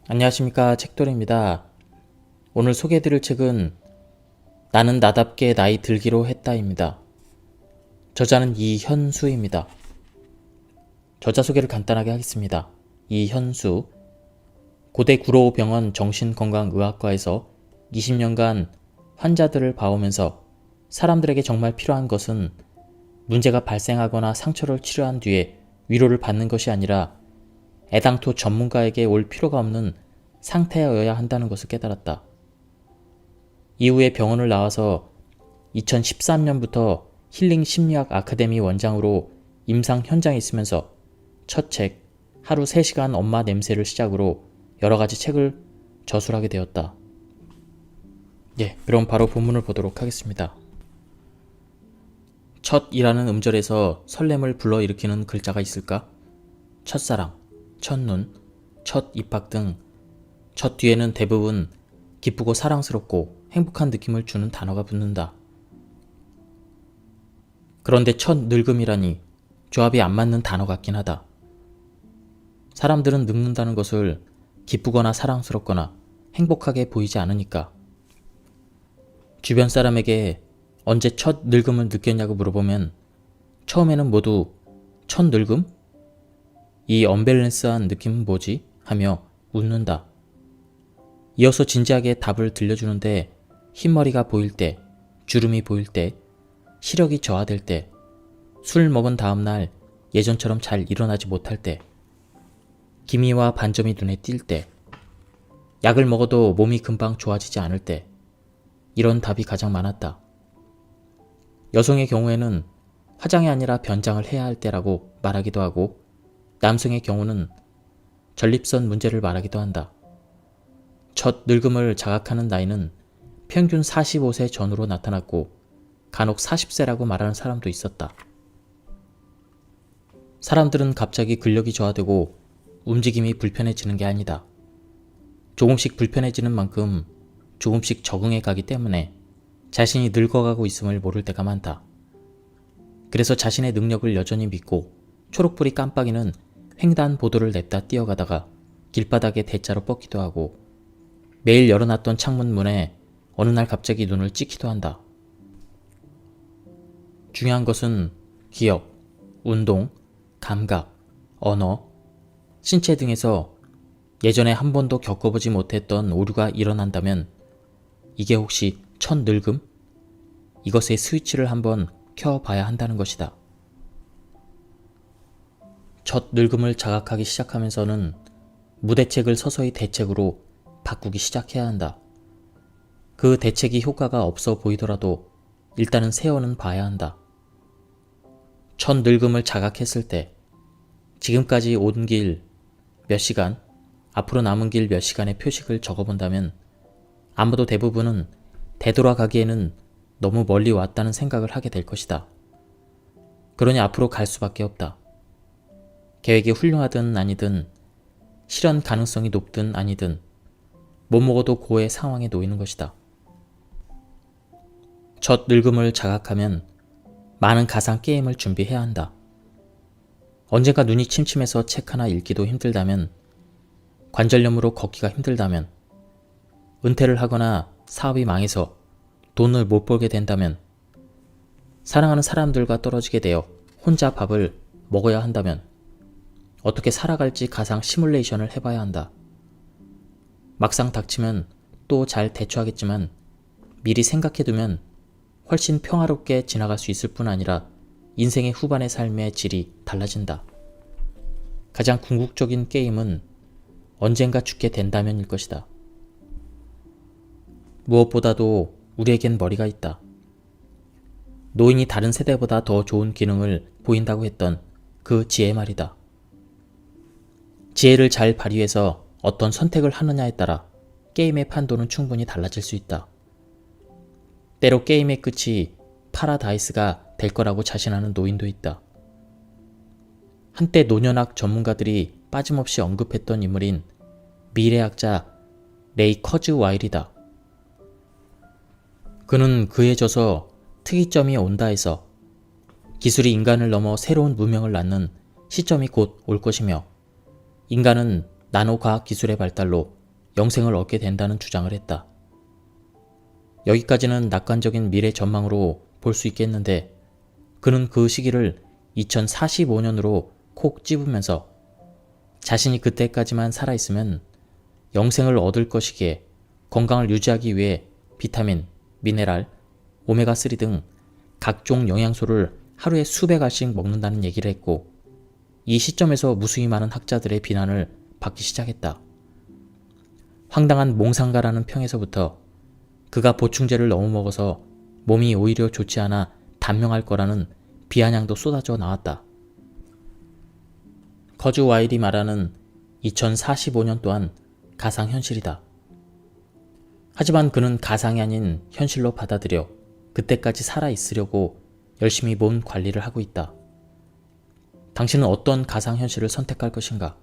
안녕하십니까, 책돌이입니다. 오늘 소개해드릴 책은 나는 나답게 나이 들기로 했다입니다. 저자는 이현수입니다. 저자 소개를 간단하게 하겠습니다. 이현수, 고대 구로병원 정신건강의학과에서 20년간 환자들을 봐오면서 사람들에게 정말 필요한 것은 문제가 발생하거나 상처를 치료한 뒤에 위로를 받는 것이 아니라 애당초 전문가에게 올 필요가 없는 상태여야 한다는 것을 깨달았다. 이후에 병원을 나와서 2013년부터 힐링 심리학 아카데미 원장으로 임상 현장에 있으면서 첫 책, 하루 3시간 엄마 냄새를 시작으로 여러 가지 책을 저술하게 되었다. 그럼 바로 본문을 보도록 하겠습니다. 첫이라는 음절에서 설렘을 불러일으키는 글자가 있을까? 첫사랑, 첫눈, 첫 입학 등 첫 뒤에는 대부분 기쁘고 사랑스럽고 행복한 느낌을 주는 단어가 붙는다. 그런데 첫 늙음이라니 조합이 안 맞는 단어 같긴 하다. 사람들은 늙는다는 것을 기쁘거나 사랑스럽거나 행복하게 보이지 않으니까. 주변 사람에게 언제 첫 늙음을 느꼈냐고 물어보면 처음에는 모두 첫 늙음? 이 언밸런스한 느낌은 뭐지? 하며 웃는다. 이어서 진지하게 답을 들려주는데 흰머리가 보일 때, 주름이 보일 때, 시력이 저하될 때, 술 먹은 다음날 예전처럼 잘 일어나지 못할 때, 기미와 반점이 눈에 띌 때, 약을 먹어도 몸이 금방 좋아지지 않을 때, 이런 답이 가장 많았다. 여성의 경우에는 화장이 아니라 변장을 해야 할 때라고 말하기도 하고, 남성의 경우는 전립선 문제를 말하기도 한다. 첫 늙음을 자각하는 나이는 평균 45세 전후로 나타났고 간혹 40세라고 말하는 사람도 있었다. 사람들은 갑자기 근력이 저하되고 움직임이 불편해지는 게 아니다. 조금씩 불편해지는 만큼 조금씩 적응해 가기 때문에 자신이 늙어가고 있음을 모를 때가 많다. 그래서 자신의 능력을 여전히 믿고 초록불이 깜빡이는 횡단보도를 냅다 뛰어가다가 길바닥에 대자로 뻗기도 하고 매일 열어놨던 창문 문에 어느 날 갑자기 눈을 찍기도 한다. 중요한 것은 기억, 운동, 감각, 언어, 신체 등에서 예전에 한 번도 겪어보지 못했던 오류가 일어난다면 이게 혹시 첫 늙음? 이것의 스위치를 한번 켜봐야 한다는 것이다. 첫 늙음을 자각하기 시작하면서는 무대책을 서서히 대책으로 바꾸기 시작해야 한다. 그 대책이 효과가 없어 보이더라도 일단은 세워는 봐야 한다. 첫 늙음을 자각했을 때 지금까지 온 길 몇 시간, 앞으로 남은 길 몇 시간의 표식을 적어본다면 아마도 대부분은 되돌아가기에는 너무 멀리 왔다는 생각을 하게 될 것이다. 그러니 앞으로 갈 수밖에 없다. 계획이 훌륭하든 아니든 실현 가능성이 높든 아니든 못 먹어도 고의 상황에 놓이는 것이다. 첫 늙음을 자각하면 많은 가상 게임을 준비해야 한다. 언젠가 눈이 침침해서 책 하나 읽기도 힘들다면, 관절염으로 걷기가 힘들다면, 은퇴를 하거나 사업이 망해서 돈을 못 벌게 된다면, 사랑하는 사람들과 떨어지게 되어 혼자 밥을 먹어야 한다면 어떻게 살아갈지 가상 시뮬레이션을 해봐야 한다. 막상 닥치면 또 잘 대처하겠지만 미리 생각해두면 훨씬 평화롭게 지나갈 수 있을 뿐 아니라 인생의 후반의 삶의 질이 달라진다. 가장 궁극적인 게임은 언젠가 죽게 된다면일 것이다. 무엇보다도 우리에겐 머리가 있다. 노인이 다른 세대보다 더 좋은 기능을 보인다고 했던 그 지혜 말이다. 지혜를 잘 발휘해서 어떤 선택을 하느냐에 따라 게임의 판도는 충분히 달라질 수 있다. 때로 게임의 끝이 파라다이스가 될 거라고 자신하는 노인도 있다. 한때 노년학 전문가들이 빠짐없이 언급했던 인물인 미래학자 레이 커즈와일이다. 그는 그에 져서 특이점이 온다에서 기술이 인간을 넘어 새로운 문명을 낳는 시점이 곧 올 것이며 인간은 나노과학 기술의 발달로 영생을 얻게 된다는 주장을 했다. 여기까지는 낙관적인 미래 전망으로 볼 수 있겠는데 그는 그 시기를 2045년으로 콕 집으면서 자신이 그때까지만 살아있으면 영생을 얻을 것이기에 건강을 유지하기 위해 비타민, 미네랄, 오메가3 등 각종 영양소를 하루에 수백 알씩 먹는다는 얘기를 했고 이 시점에서 무수히 많은 학자들의 비난을 받기 시작했다. 황당한 몽상가라는 평에서부터 그가 보충제를 너무 먹어서 몸이 오히려 좋지 않아 단명할 거라는 비아냥도 쏟아져 나왔다. 거즈 와일이 말하는 2045년 또한 가상현실이다. 하지만 그는 가상이 아닌 현실로 받아들여 그때까지 살아있으려고 열심히 몸 관리를 하고 있다. 당신은 어떤 가상현실을 선택할 것인가?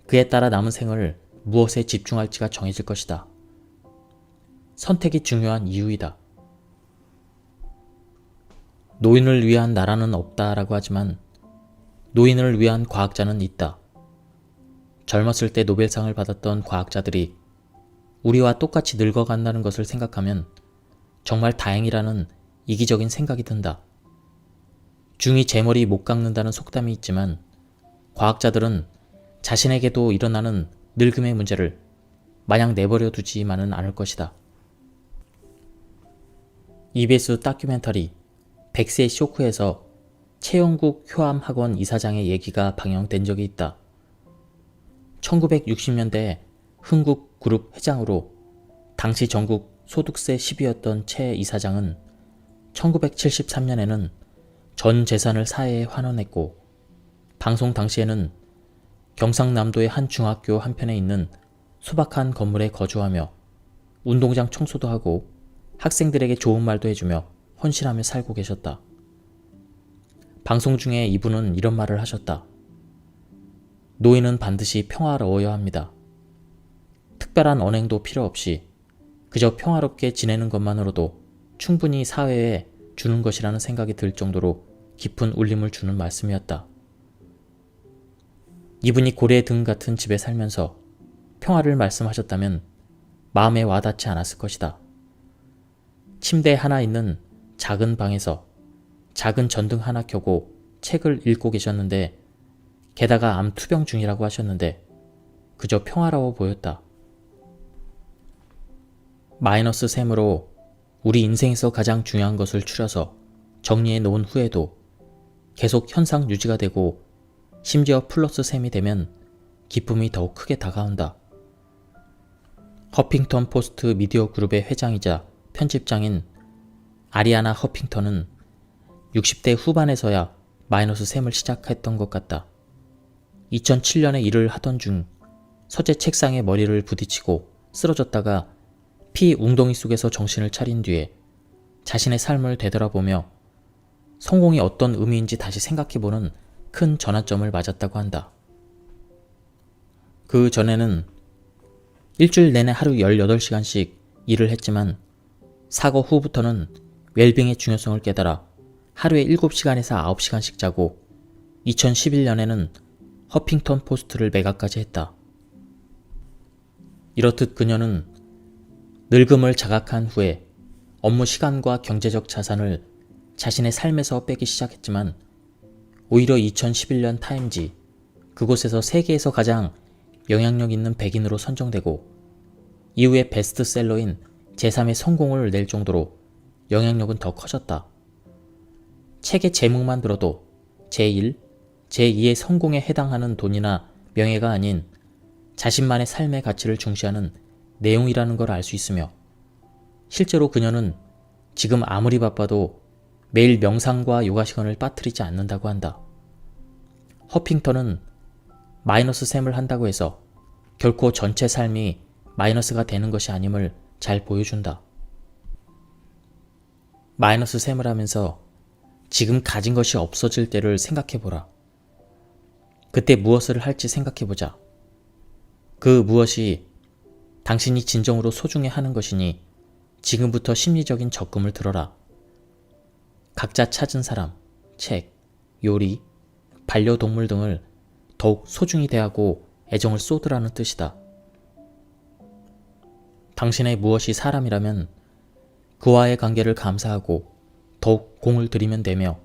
그에 따라 남은 생을 무엇에 집중할지가 정해질 것이다. 선택이 중요한 이유이다. 노인을 위한 나라는 없다라고 하지만 노인을 위한 과학자는 있다. 젊었을 때 노벨상을 받았던 과학자들이 우리와 똑같이 늙어간다는 것을 생각하면 정말 다행이라는 이기적인 생각이 든다. 중이 제 머리 못 깎는다는 속담이 있지만 과학자들은 자신에게도 일어나는 늙음의 문제를 마냥 내버려 두지만은 않을 것이다. EBS 다큐멘터리 100세 쇼크에서 최영국 효암학원 이사장의 얘기가 방영된 적이 있다. 1960년대 흥국그룹 회장으로 당시 전국 소득세 10위였던 최 이사장은 1973년에는 전 재산을 사회에 환원했고 방송 당시에는 경상남도의 한 중학교 한편에 있는 소박한 건물에 거주하며 운동장 청소도 하고 학생들에게 좋은 말도 해주며 헌신하며 살고 계셨다. 방송 중에 이분은 이런 말을 하셨다. 노인은 반드시 평화로워야 합니다. 특별한 언행도 필요 없이 그저 평화롭게 지내는 것만으로도 충분히 사회에 주는 것이라는 생각이 들 정도로 깊은 울림을 주는 말씀이었다. 이분이 고래 등 같은 집에 살면서 평화를 말씀하셨다면 마음에 와닿지 않았을 것이다. 침대 하나 있는 작은 방에서 작은 전등 하나 켜고 책을 읽고 계셨는데 게다가 암 투병 중이라고 하셨는데 그저 평화로워 보였다. 마이너스 셈으로 우리 인생에서 가장 중요한 것을 추려서 정리해 놓은 후에도 계속 현상 유지가 되고 심지어 플러스 셈이 되면 기쁨이 더욱 크게 다가온다. 허핑턴 포스트 미디어 그룹의 회장이자 편집장인 아리아나 허핑턴은 60대 후반에서야 마이너스 셈을 시작했던 것 같다. 2007년에 일을 하던 중 서재 책상에 머리를 부딪히고 쓰러졌다가 피 웅덩이 속에서 정신을 차린 뒤에 자신의 삶을 되돌아보며 성공이 어떤 의미인지 다시 생각해보는 큰 전환점을 맞았다고 한다. 그 전에는 일주일 내내 하루 18시간씩 일을 했지만 사고 후부터는 웰빙의 중요성을 깨달아 하루에 7시간에서 9시간씩 자고 2011년에는 허핑턴 포스트를 매각까지 했다. 이렇듯 그녀는 늙음을 자각한 후에 업무 시간과 경제적 자산을 자신의 삶에서 빼기 시작했지만 오히려 2011년 타임지 그곳에서 세계에서 가장 영향력 있는 백인으로 선정되고 이후에 베스트셀러인 제3의 성공을 낼 정도로 영향력은 더 커졌다. 책의 제목만 들어도 제1, 제2의 성공에 해당하는 돈이나 명예가 아닌 자신만의 삶의 가치를 중시하는 내용이라는 걸 알 수 있으며 실제로 그녀는 지금 아무리 바빠도 매일 명상과 요가 시간을 빠뜨리지 않는다고 한다. 허핑턴은 마이너스 셈을 한다고 해서 결코 전체 삶이 마이너스가 되는 것이 아님을 잘 보여준다. 마이너스 셈을 하면서 지금 가진 것이 없어질 때를 생각해보라. 그때 무엇을 할지 생각해보자. 그 무엇이 당신이 진정으로 소중해하는 것이니 지금부터 심리적인 적금을 들어라. 각자 찾은 사람, 책, 요리, 반려동물 등을 더욱 소중히 대하고 애정을 쏟으라는 뜻이다. 당신의 무엇이 사람이라면 그와의 관계를 감사하고 더욱 공을 들이면 되며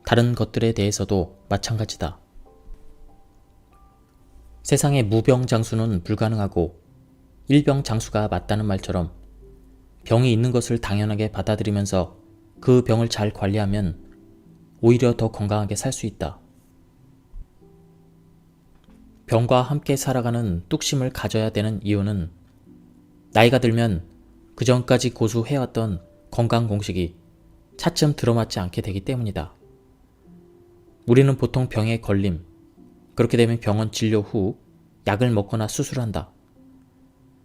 다른 것들에 대해서도 마찬가지다. 세상의 무병장수는 불가능하고 일병장수가 맞다는 말처럼 병이 있는 것을 당연하게 받아들이면서 그 병을 잘 관리하면 오히려 더 건강하게 살 수 있다. 병과 함께 살아가는 뚝심을 가져야 되는 이유는 나이가 들면 그전까지 고수해왔던 건강 공식이 차츰 들어맞지 않게 되기 때문이다. 우리는 보통 병에 걸림, 그렇게 되면 병원 진료 후 약을 먹거나 수술한다.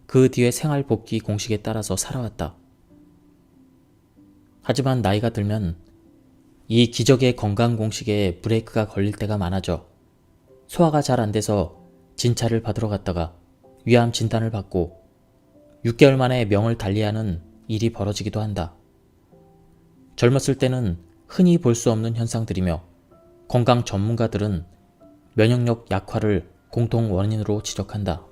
그 뒤에 생활 복귀 공식에 따라서 살아왔다. 하지만 나이가 들면 이 기적의 건강 공식에 브레이크가 걸릴 때가 많아져 소화가 잘 안 돼서 진찰을 받으러 갔다가 위암 진단을 받고 6개월 만에 명을 달리하는 일이 벌어지기도 한다. 젊었을 때는 흔히 볼 수 없는 현상들이며 건강 전문가들은 면역력 약화를 공통 원인으로 지적한다.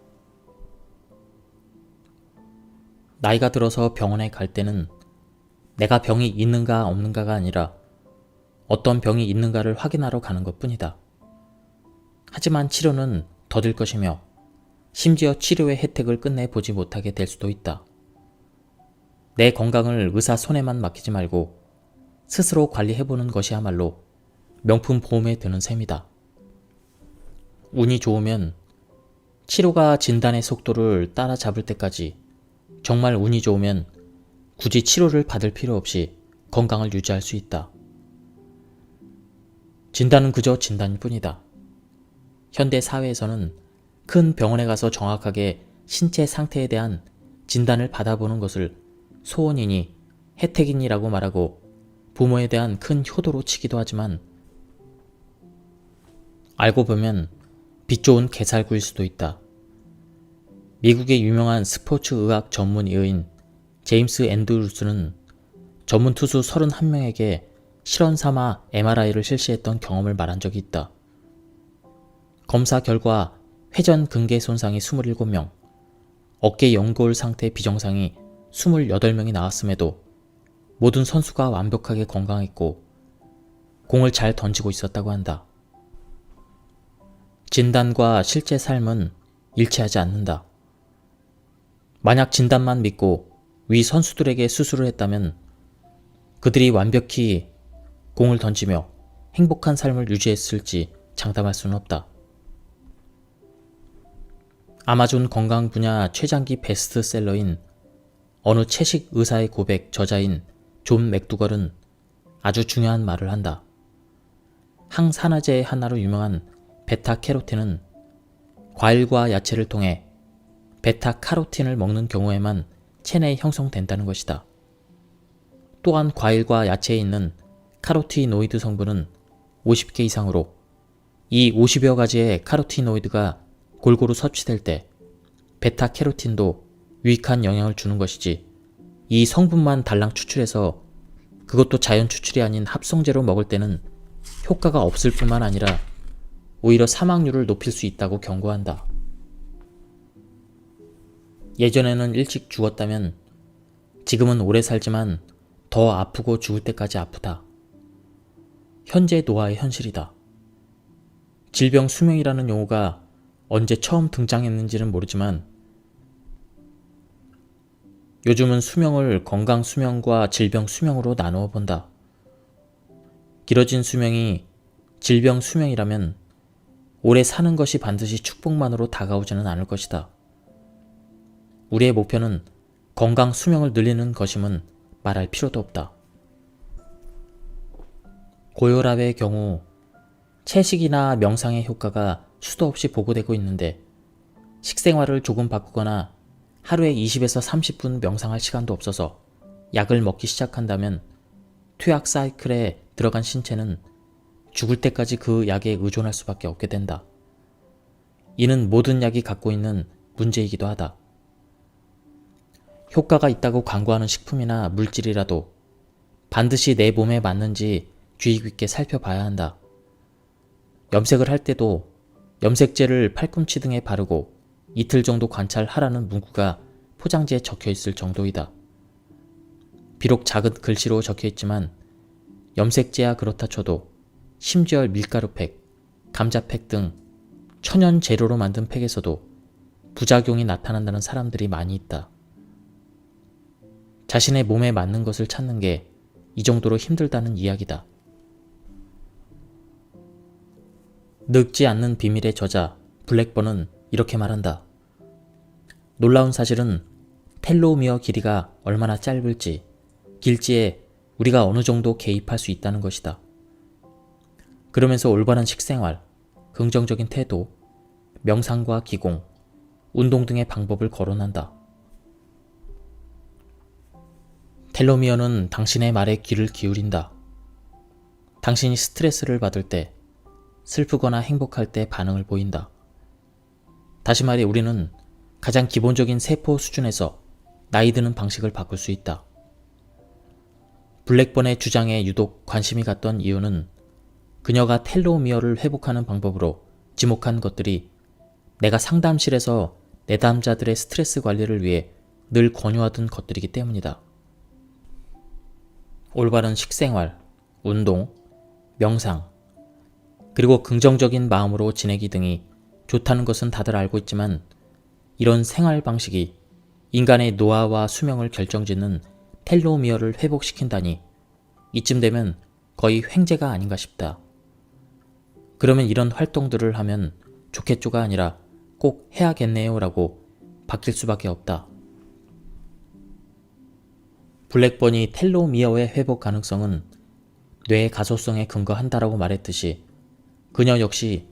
나이가 들어서 병원에 갈 때는 내가 병이 있는가 없는가가 아니라 어떤 병이 있는가를 확인하러 가는 것뿐이다. 하지만 치료는 더딜 것이며 심지어 치료의 혜택을 끝내 보지 못하게 될 수도 있다. 내 건강을 의사 손에만 맡기지 말고 스스로 관리해보는 것이야말로 명품 보험에 드는 셈이다. 운이 좋으면 치료가 진단의 속도를 따라잡을 때까지, 정말 운이 좋으면 굳이 치료를 받을 필요 없이 건강을 유지할 수 있다. 진단은 그저 진단일 뿐이다. 현대 사회에서는 큰 병원에 가서 정확하게 신체 상태에 대한 진단을 받아보는 것을 소원이니 혜택이니라고 말하고 부모에 대한 큰 효도로 치기도 하지만 알고 보면 빛 좋은 개살구일 수도 있다. 미국의 유명한 스포츠 의학 전문 의인 제임스 앤드루스는 전문 투수 31명에게 실험 삼아 MRI를 실시했던 경험을 말한 적이 있다. 검사 결과 회전 근개 손상이 27명, 어깨 연골 상태 비정상이 28명이 나왔음에도 모든 선수가 완벽하게 건강했고 공을 잘 던지고 있었다고 한다. 진단과 실제 삶은 일치하지 않는다. 만약 진단만 믿고 위 선수들에게 수술을 했다면 그들이 완벽히 공을 던지며 행복한 삶을 유지했을지 장담할 수는 없다. 아마존 건강 분야 최장기 베스트셀러인 어느 채식 의사의 고백 저자인 존 맥두걸은 아주 중요한 말을 한다. 항산화제의 하나로 유명한 베타캐로틴은 과일과 야채를 통해 베타카로틴을 먹는 경우에만 체내에 형성된다는 것이다. 또한 과일과 야채에 있는 카로티노이드 성분은 50개 이상으로 이 50여 가지의 카로티노이드가 골고루 섭취될 때 베타캐로틴도 유익한 영향을 주는 것이지, 이 성분만 달랑 추출해서 그것도 자연 추출이 아닌 합성제로 먹을 때는 효과가 없을 뿐만 아니라 오히려 사망률을 높일 수 있다고 경고한다. 예전에는 일찍 죽었다면 지금은 오래 살지만 더 아프고 죽을 때까지 아프다. 현재 노화의 현실이다. 질병 수명이라는 용어가 언제 처음 등장했는지는 모르지만 요즘은 수명을 건강 수명과 질병 수명으로 나누어 본다. 길어진 수명이 질병 수명이라면 오래 사는 것이 반드시 축복만으로 다가오지는 않을 것이다. 우리의 목표는 건강 수명을 늘리는 것임은 말할 필요도 없다. 고혈압의 경우 채식이나 명상의 효과가 수도 없이 보고되고 있는데 식생활을 조금 바꾸거나 하루에 20에서 30분 명상할 시간도 없어서 약을 먹기 시작한다면 투약 사이클에 들어간 신체는 죽을 때까지 그 약에 의존할 수밖에 없게 된다. 이는 모든 약이 갖고 있는 문제이기도 하다. 효과가 있다고 광고하는 식품이나 물질이라도 반드시 내 몸에 맞는지 주의 깊게 살펴봐야 한다. 염색을 할 때도 염색제를 팔꿈치 등에 바르고 이틀 정도 관찰하라는 문구가 포장지에 적혀 있을 정도이다. 비록 작은 글씨로 적혀 있지만 염색제야 그렇다 쳐도 심지어 밀가루팩, 감자팩 등 천연 재료로 만든 팩에서도 부작용이 나타난다는 사람들이 많이 있다. 자신의 몸에 맞는 것을 찾는 게 이 정도로 힘들다는 이야기다. 늙지 않는 비밀의 저자 블랙번은 이렇게 말한다. 놀라운 사실은 텔로미어 길이가 얼마나 짧을지, 길지에 우리가 어느 정도 개입할 수 있다는 것이다. 그러면서 올바른 식생활, 긍정적인 태도, 명상과 기공, 운동 등의 방법을 거론한다. 텔로미어는 당신의 말에 귀를 기울인다. 당신이 스트레스를 받을 때, 슬프거나 행복할 때 반응을 보인다. 다시 말해 우리는 가장 기본적인 세포 수준에서 나이 드는 방식을 바꿀 수 있다. 블랙번의 주장에 유독 관심이 갔던 이유는 그녀가 텔로미어를 회복하는 방법으로 지목한 것들이 내가 상담실에서 내담자들의 스트레스 관리를 위해 늘 권유하던 것들이기 때문이다. 올바른 식생활, 운동, 명상, 그리고 긍정적인 마음으로 지내기 등이 좋다는 것은 다들 알고 있지만 이런 생활 방식이 인간의 노화와 수명을 결정짓는 텔로미어를 회복시킨다니 이쯤 되면 거의 횡재가 아닌가 싶다. 그러면 이런 활동들을 하면 좋겠죠가 아니라 꼭 해야겠네요 라고 바뀔 수밖에 없다. 블랙번이 텔로미어의 회복 가능성은 뇌의 가소성에 근거한다라고 말했듯이 그녀 역시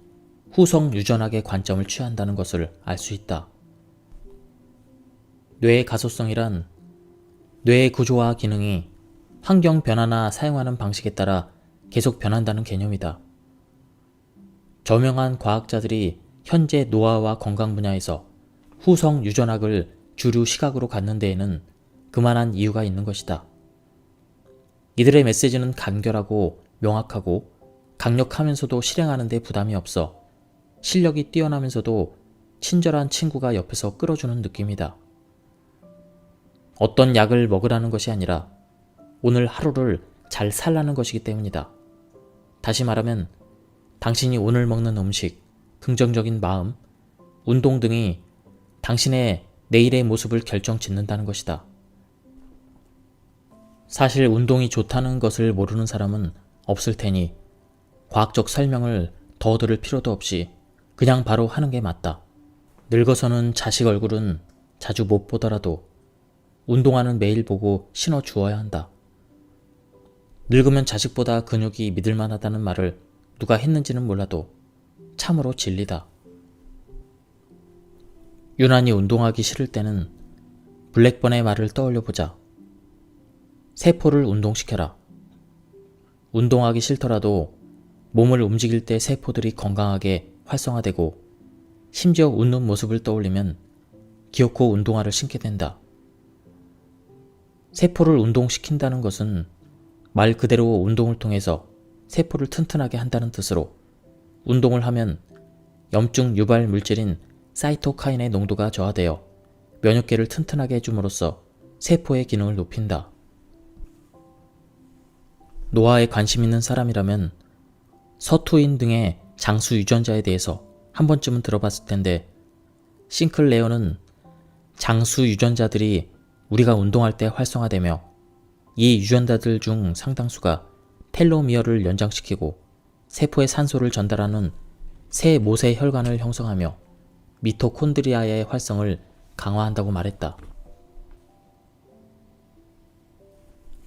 후성 유전학의 관점을 취한다는 것을 알 수 있다. 뇌의 가소성이란 뇌의 구조와 기능이 환경 변화나 사용하는 방식에 따라 계속 변한다는 개념이다. 저명한 과학자들이 현재 노화와 건강 분야에서 후성 유전학을 주류 시각으로 갖는 데에는 그만한 이유가 있는 것이다. 이들의 메시지는 간결하고 명확하고 강력하면서도 실행하는 데 부담이 없어 실력이 뛰어나면서도 친절한 친구가 옆에서 끌어주는 느낌이다. 어떤 약을 먹으라는 것이 아니라 오늘 하루를 잘 살라는 것이기 때문이다. 다시 말하면 당신이 오늘 먹는 음식, 긍정적인 마음, 운동 등이 당신의 내일의 모습을 결정짓는다는 것이다. 사실 운동이 좋다는 것을 모르는 사람은 없을 테니 과학적 설명을 더 들을 필요도 없이 그냥 바로 하는 게 맞다. 늙어서는 자식 얼굴은 자주 못 보더라도 운동화는 매일 보고 신어 주어야 한다. 늙으면 자식보다 근육이 믿을만하다는 말을 누가 했는지는 몰라도 참으로 진리다. 유난히 운동하기 싫을 때는 블랙번의 말을 떠올려보자. 세포를 운동시켜라. 운동하기 싫더라도 몸을 움직일 때 세포들이 건강하게 활성화되고 심지어 웃는 모습을 떠올리면 기어코 운동화를 신게 된다. 세포를 운동시킨다는 것은 말 그대로 운동을 통해서 세포를 튼튼하게 한다는 뜻으로 운동을 하면 염증 유발 물질인 사이토카인의 농도가 저하되어 면역계를 튼튼하게 해줌으로써 세포의 기능을 높인다. 노화에 관심 있는 사람이라면 서투인 등의 장수 유전자에 대해서 한 번쯤은 들어봤을 텐데 싱클레어는 장수 유전자들이 우리가 운동할 때 활성화되며 이 유전자들 중 상당수가 텔로미어를 연장시키고 세포에 산소를 전달하는 새 모세 혈관을 형성하며 미토콘드리아의 활성을 강화한다고 말했다.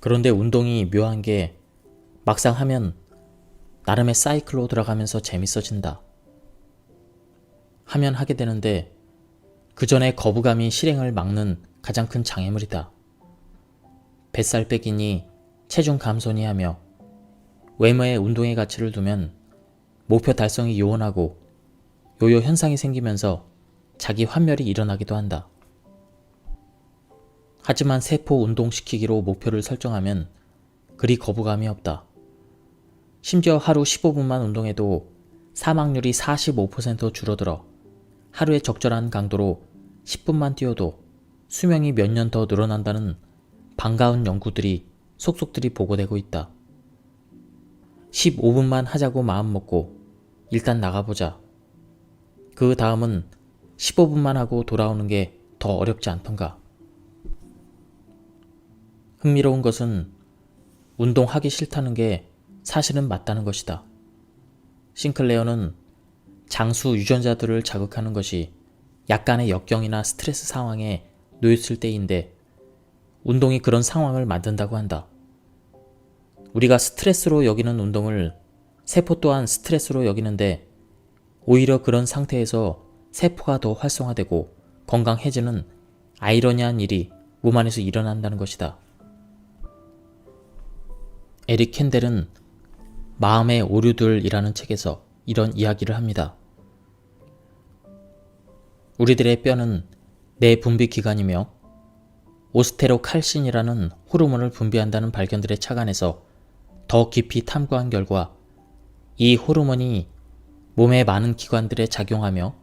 그런데 운동이 묘한 게 막상 하면 나름의 사이클로 들어가면서 재밌어진다. 하면 하게 되는데 그 전에 거부감이 실행을 막는 가장 큰 장애물이다. 뱃살 빼기니 체중 감소니 하며 외모에 운동의 가치를 두면 목표 달성이 요원하고 요요 현상이 생기면서 자기 환멸이 일어나기도 한다. 하지만 세포 운동시키기로 목표를 설정하면 그리 거부감이 없다. 심지어 하루 15분만 운동해도 사망률이 45% 줄어들어 하루에 적절한 강도로 10분만 뛰어도 수명이 몇 년 더 늘어난다는 반가운 연구들이 속속들이 보고되고 있다. 15분만 하자고 마음먹고 일단 나가보자. 그 다음은 15분만 하고 돌아오는 게 더 어렵지 않던가. 흥미로운 것은 운동하기 싫다는 게 사실은 맞다는 것이다. 싱클레어는 장수 유전자들을 자극하는 것이 약간의 역경이나 스트레스 상황에 놓였을 때인데 운동이 그런 상황을 만든다고 한다. 우리가 스트레스로 여기는 운동을 세포 또한 스트레스로 여기는데 오히려 그런 상태에서 세포가 더 활성화되고 건강해지는 아이러니한 일이 몸 안에서 일어난다는 것이다. 에릭 캔델은 마음의 오류들이라는 책에서 이런 이야기를 합니다. 우리들의 뼈는 뇌 분비 기관이며 오스테로칼신이라는 호르몬을 분비한다는 발견들에 착안해서 더 깊이 탐구한 결과 이 호르몬이 몸의 많은 기관들에 작용하며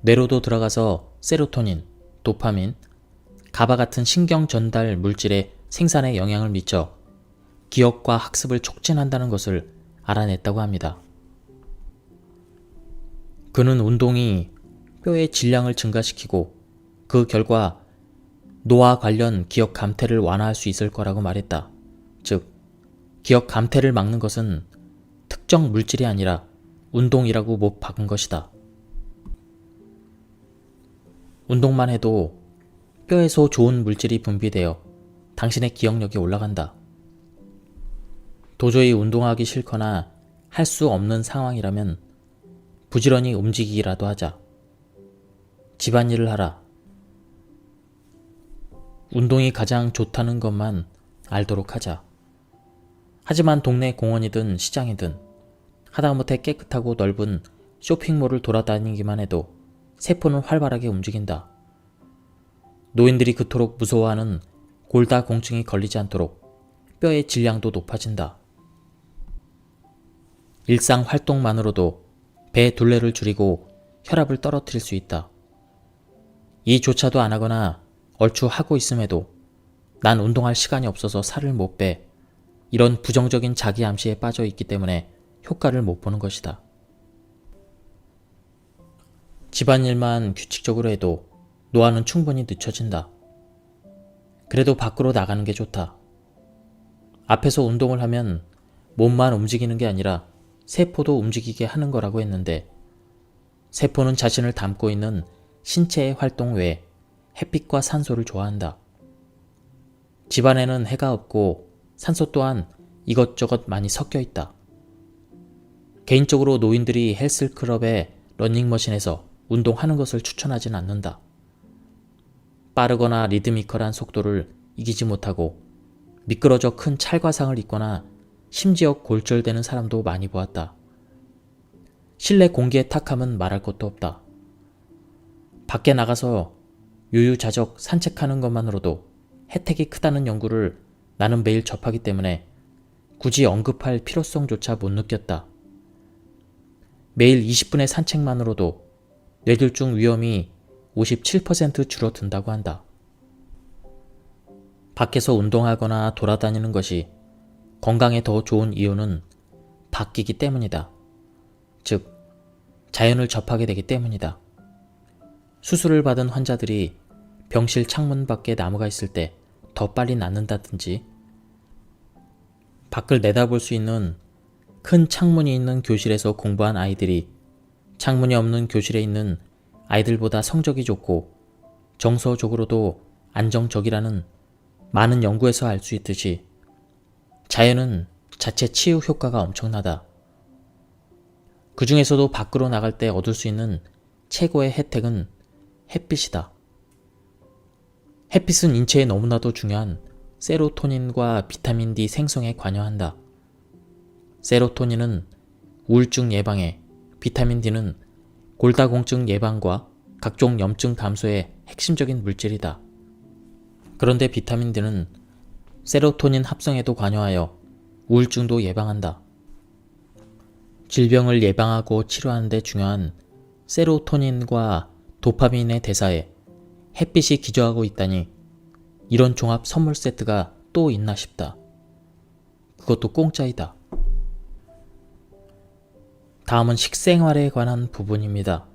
뇌로도 들어가서 세로토닌, 도파민, 가바 같은 신경 전달 물질의 생산에 영향을 미쳐 기억과 학습을 촉진한다는 것을 알아냈다고 합니다. 그는 운동이 뼈의 질량을 증가시키고 그 결과 노화 관련 기억 감퇴를 완화할 수 있을 거라고 말했다. 즉, 기억 감퇴를 막는 것은 특정 물질이 아니라 운동이라고 못 박은 것이다. 운동만 해도 뼈에서 좋은 물질이 분비되어 당신의 기억력이 올라간다. 도저히 운동하기 싫거나 할 수 없는 상황이라면 부지런히 움직이기라도 하자. 집안일을 하라. 운동이 가장 좋다는 것만 알도록 하자. 하지만 동네 공원이든 시장이든 하다못해 깨끗하고 넓은 쇼핑몰을 돌아다니기만 해도 세포는 활발하게 움직인다. 노인들이 그토록 무서워하는 골다공증이 걸리지 않도록 뼈의 질량도 높아진다. 일상 활동만으로도 배 둘레를 줄이고 혈압을 떨어뜨릴 수 있다. 이조차도 안 하거나 얼추 하고 있음에도 난 운동할 시간이 없어서 살을 못 빼. 이런 부정적인 자기 암시에 빠져 있기 때문에 효과를 못 보는 것이다. 집안일만 규칙적으로 해도 노화는 충분히 늦춰진다. 그래도 밖으로 나가는 게 좋다. 앞에서 운동을 하면 몸만 움직이는 게 아니라 세포도 움직이게 하는 거라고 했는데 세포는 자신을 담고 있는 신체의 활동 외에 햇빛과 산소를 좋아한다. 집안에는 해가 없고 산소 또한 이것저것 많이 섞여 있다. 개인적으로 노인들이 헬스클럽의 러닝머신에서 운동하는 것을 추천하진 않는다. 빠르거나 리드미컬한 속도를 이기지 못하고 미끄러져 큰 찰과상을 입거나 심지어 골절되는 사람도 많이 보았다. 실내 공기의 탁함은 말할 것도 없다. 밖에 나가서 유유자적 산책하는 것만으로도 혜택이 크다는 연구를 나는 매일 접하기 때문에 굳이 언급할 필요성조차 못 느꼈다. 매일 20분의 산책만으로도 뇌졸중 위험이 57% 줄어든다고 한다. 밖에서 운동하거나 돌아다니는 것이 건강에 더 좋은 이유는 바뀌기 때문이다. 즉, 자연을 접하게 되기 때문이다. 수술을 받은 환자들이 병실 창문 밖에 나무가 있을 때 더 빨리 낫는다든지, 밖을 내다볼 수 있는 큰 창문이 있는 교실에서 공부한 아이들이 창문이 없는 교실에 있는 아이들보다 성적이 좋고 정서적으로도 안정적이라는 많은 연구에서 알 수 있듯이 자연은 자체 치유 효과가 엄청나다. 그 중에서도 밖으로 나갈 때 얻을 수 있는 최고의 혜택은 햇빛이다. 햇빛은 인체에 너무나도 중요한 세로토닌과 비타민 D 생성에 관여한다. 세로토닌은 우울증 예방에, 비타민 D는 골다공증 예방과 각종 염증 감소의 핵심적인 물질이다. 그런데 비타민 D는 세로토닌 합성에도 관여하여 우울증도 예방한다. 질병을 예방하고 치료하는 데 중요한 세로토닌과 도파민의 대사에 햇빛이 기저하고 있다니 이런 종합 선물 세트가 또 있나 싶다. 그것도 공짜이다. 다음은 식생활에 관한 부분입니다.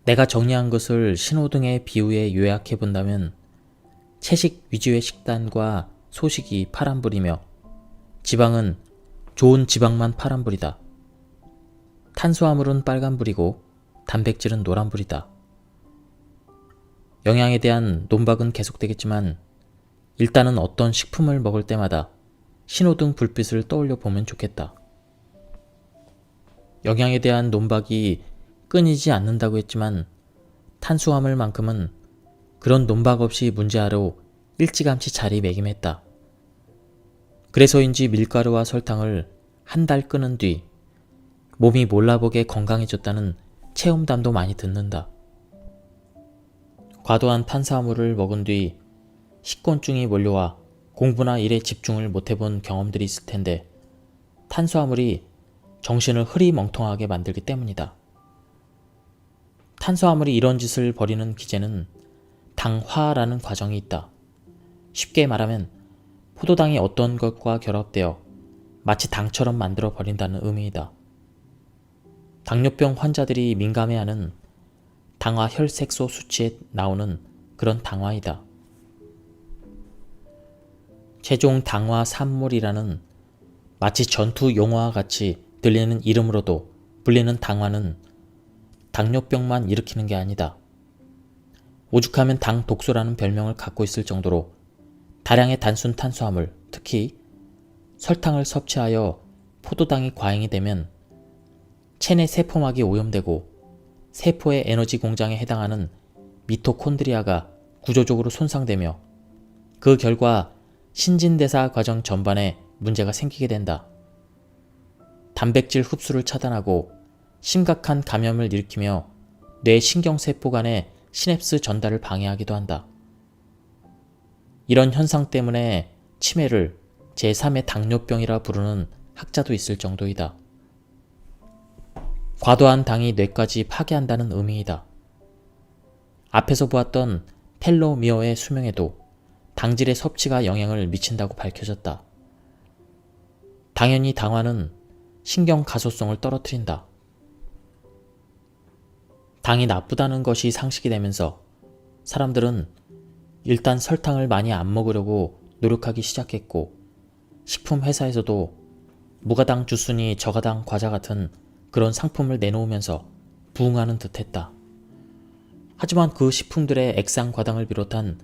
내가 정리한 것을 신호등의 비유에 요약해 본다면 채식 위주의 식단과 소식이 파란불이며 지방은 좋은 지방만 파란불이다. 탄수화물은 빨간불이고 단백질은 노란불이다. 영양에 대한 논박은 계속되겠지만 일단은 어떤 식품을 먹을 때마다 신호등 불빛을 떠올려 보면 좋겠다. 영양에 대한 논박이 끊이지 않는다고 했지만 탄수화물만큼은 그런 논박 없이 문제아로 일찌감치 자리매김했다. 그래서인지 밀가루와 설탕을 한 달 끊은 뒤 몸이 몰라보게 건강해졌다는 체험담도 많이 듣는다. 과도한 탄수화물을 먹은 뒤 식곤증이 몰려와 공부나 일에 집중을 못해본 경험들이 있을 텐데 탄수화물이 정신을 흐리멍텅하게 만들기 때문이다. 탄수화물이 이런 짓을 벌이는 기제는 당화라는 과정이 있다. 쉽게 말하면 포도당이 어떤 것과 결합되어 마치 당처럼 만들어 버린다는 의미이다. 당뇨병 환자들이 민감해하는 당화 혈색소 수치에 나오는 그런 당화이다. 최종 당화 산물이라는 마치 전투 용어와 같이 들리는 이름으로도 불리는 당화는 당뇨병만 일으키는 게 아니다. 오죽하면 당 독소라는 별명을 갖고 있을 정도로 다량의 단순 탄수화물, 특히 설탕을 섭취하여 포도당이 과잉이 되면 체내 세포막이 오염되고 세포의 에너지 공장에 해당하는 미토콘드리아가 구조적으로 손상되며 그 결과 신진대사 과정 전반에 문제가 생기게 된다. 단백질 흡수를 차단하고 심각한 감염을 일으키며 뇌 신경세포 간의 시냅스 전달을 방해하기도 한다. 이런 현상 때문에 치매를 제3의 당뇨병이라 부르는 학자도 있을 정도이다. 과도한 당이 뇌까지 파괴한다는 의미이다. 앞에서 보았던 텔로미어의 수명에도 당질의 섭취가 영향을 미친다고 밝혀졌다. 당연히 당화는 신경 가소성을 떨어뜨린다. 당이 나쁘다는 것이 상식이 되면서 사람들은 일단 설탕을 많이 안 먹으려고 노력하기 시작했고 식품 회사에서도 무가당 주스니 저가당 과자 같은 그런 상품을 내놓으면서 부응하는 듯 했다. 하지만 그 식품들의 액상과당을 비롯한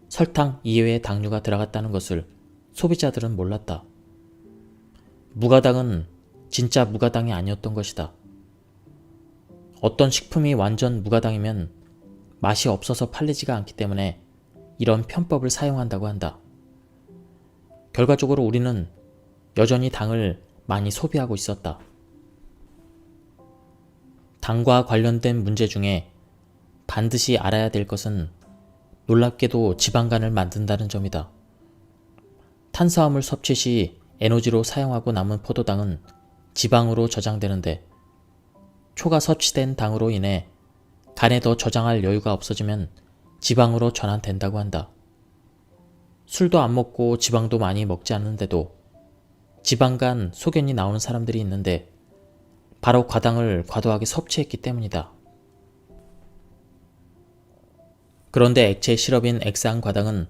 설탕 이외의 당류가 들어갔다는 것을 소비자들은 몰랐다. 무가당은 진짜 무가당이 아니었던 것이다. 어떤 식품이 완전 무가당이면 맛이 없어서 팔리지가 않기 때문에 이런 편법을 사용한다고 한다. 결과적으로 우리는 여전히 당을 많이 소비하고 있었다. 당과 관련된 문제 중에 반드시 알아야 될 것은 놀랍게도 지방간을 만든다는 점이다. 탄수화물 섭취 시 에너지로 사용하고 남은 포도당은 지방으로 저장되는데 초과 섭취된 당으로 인해 간에 더 저장할 여유가 없어지면 지방으로 전환된다고 한다. 술도 안 먹고 지방도 많이 먹지 않는데도 지방간 소견이 나오는 사람들이 있는데 바로 과당을 과도하게 섭취했기 때문이다. 그런데 액체 시럽인 액상과당은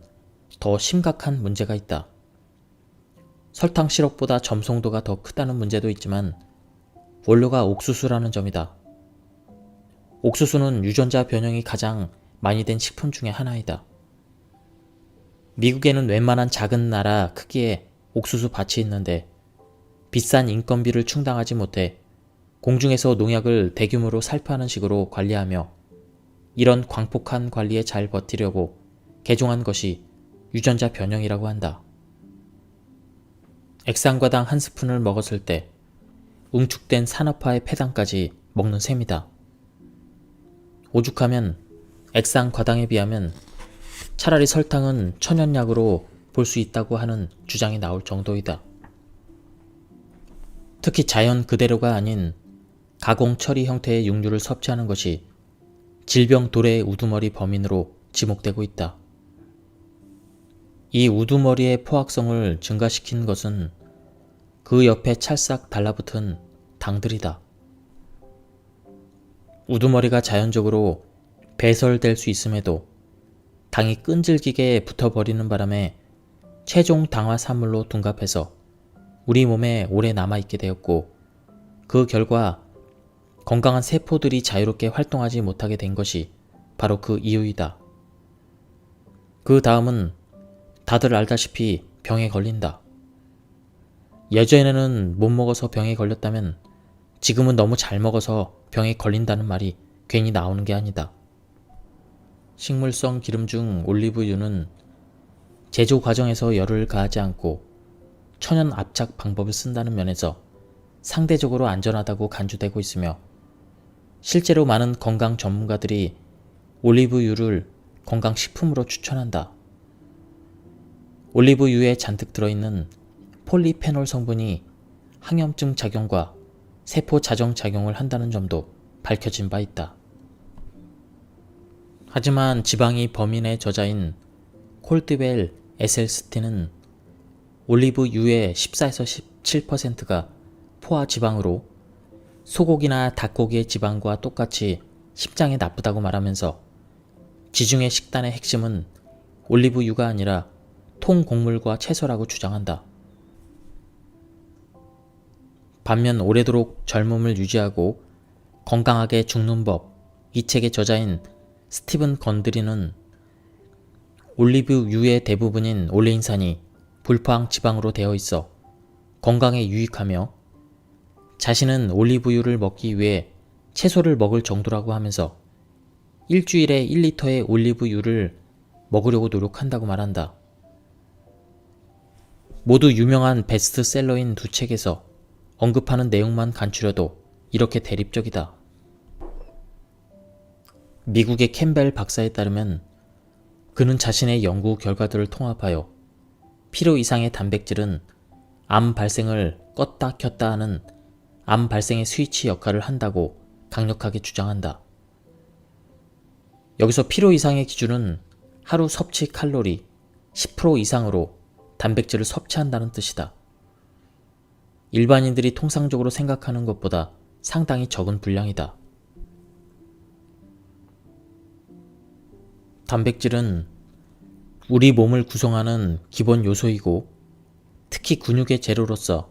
더 심각한 문제가 있다. 설탕 시럽보다 점성도가 더 크다는 문제도 있지만 원료가 옥수수라는 점이다. 옥수수는 유전자 변형이 가장 많이 된 식품 중에 하나이다. 미국에는 웬만한 작은 나라 크기의 옥수수 밭이 있는데 비싼 인건비를 충당하지 못해 공중에서 농약을 대규모로 살포하는 식으로 관리하며 이런 광폭한 관리에 잘 버티려고 개종한 것이 유전자 변형이라고 한다. 액상과당 한 스푼을 먹었을 때 웅축된 산업화의 폐당까지 먹는 셈이다. 오죽하면 액상과당에 비하면 차라리 설탕은 천연약으로 볼 수 있다고 하는 주장이 나올 정도이다. 특히 자연 그대로가 아닌 가공 처리 형태의 육류를 섭취하는 것이 질병 도래의 우두머리 범인으로 지목되고 있다. 이 우두머리의 포악성을 증가시킨 것은 그 옆에 찰싹 달라붙은 당들이다. 우두머리가 자연적으로 배설될 수 있음에도 당이 끈질기게 붙어버리는 바람에 최종 당화산물로 둔갑해서 우리 몸에 오래 남아있게 되었고, 그 결과 건강한 세포들이 자유롭게 활동하지 못하게 된 것이 바로 그 이유이다. 그 다음은 다들 알다시피 병에 걸린다. 예전에는 못 먹어서 병에 걸렸다면 지금은 너무 잘 먹어서 병에 걸린다는 말이 괜히 나오는 게 아니다. 식물성 기름 중 올리브유는 제조 과정에서 열을 가하지 않고 천연 압착 방법을 쓴다는 면에서 상대적으로 안전하다고 간주되고 있으며, 실제로 많은 건강 전문가들이 올리브유를 건강식품으로 추천한다. 올리브유에 잔뜩 들어있는 폴리페놀 성분이 항염증 작용과 세포 자정 작용을 한다는 점도 밝혀진 바 있다. 하지만 지방이 범인의 저자인 콜드웰 에셀스틴은 올리브유의 14에서 17%가 포화 지방으로 소고기나 닭고기의 지방과 똑같이 심장에 나쁘다고 말하면서 지중해 식단의 핵심은 올리브유가 아니라 통곡물과 채소라고 주장한다. 반면 오래도록 젊음을 유지하고 건강하게 죽는 법, 이 책의 저자인 스티븐 건드리는 올리브유의 대부분인 올레인산이 불포항 지방으로 되어 있어 건강에 유익하며, 자신은 올리브유를 먹기 위해 채소를 먹을 정도라고 하면서 일주일에 1리터의 올리브유를 먹으려고 노력한다고 말한다. 모두 유명한 베스트셀러인 두 책에서 언급하는 내용만 간추려도 이렇게 대립적이다. 미국의 캠벨 박사에 따르면 그는 자신의 연구 결과들을 통합하여 필요 이상의 단백질은 암 발생을 껐다 켰다 하는 암 발생의 스위치 역할을 한다고 강력하게 주장한다. 여기서 필요 이상의 기준은 하루 섭취 칼로리 10% 이상으로 단백질을 섭취한다는 뜻이다. 일반인들이 통상적으로 생각하는 것보다 상당히 적은 분량이다. 단백질은 우리 몸을 구성하는 기본 요소이고, 특히 근육의 재료로서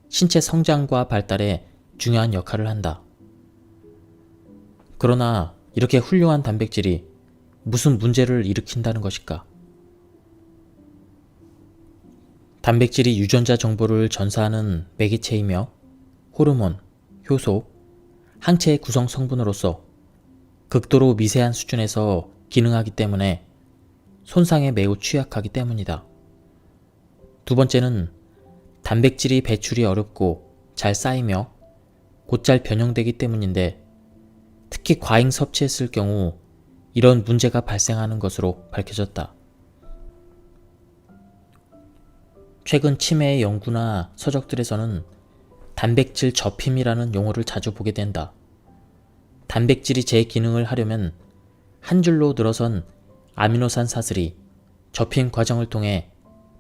신체 성장과 발달에 중요한 역할을 한다. 그러나 이렇게 훌륭한 단백질이 무슨 문제를 일으킨다는 것일까? 단백질이 유전자 정보를 전사하는 매개체이며 호르몬, 효소, 항체의 구성 성분으로서 극도로 미세한 수준에서 기능하기 때문에 손상에 매우 취약하기 때문이다. 두 번째는 단백질이 배출이 어렵고 잘 쌓이며 곧잘 변형되기 때문인데, 특히 과잉 섭취했을 경우 이런 문제가 발생하는 것으로 밝혀졌다. 최근 치매의 연구나 서적들에서는 단백질 접힘이라는 용어를 자주 보게 된다. 단백질이 제 기능을 하려면 한 줄로 늘어선 아미노산 사슬이 접힘 과정을 통해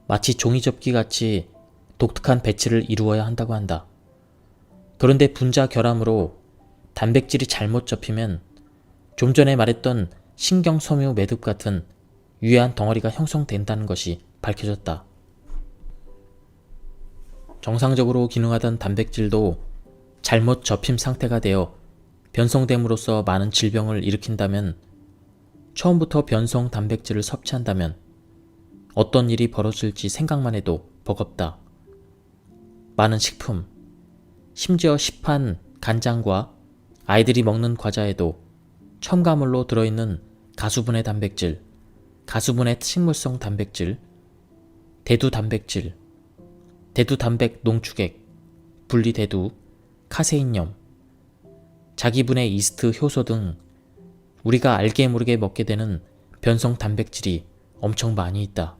마치 종이접기 같이 독특한 배치를 이루어야 한다고 한다. 그런데 분자 결함으로 단백질이 잘못 접히면 좀 전에 말했던 신경섬유 매듭 같은 유해한 덩어리가 형성된다는 것이 밝혀졌다. 정상적으로 기능하던 단백질도 잘못 접힘 상태가 되어 변성됨으로써 많은 질병을 일으킨다면, 처음부터 변성 단백질을 섭취한다면 어떤 일이 벌어질지 생각만 해도 버겁다. 많은 식품, 심지어 시판, 간장과 아이들이 먹는 과자에도 첨가물로 들어있는 가수분해 단백질, 가수분해 식물성 단백질, 대두 단백질, 대두 단백 농축액, 분리대두, 카세인염, 자기분해 이스트 효소 등 우리가 알게 모르게 먹게 되는 변성 단백질이 엄청 많이 있다.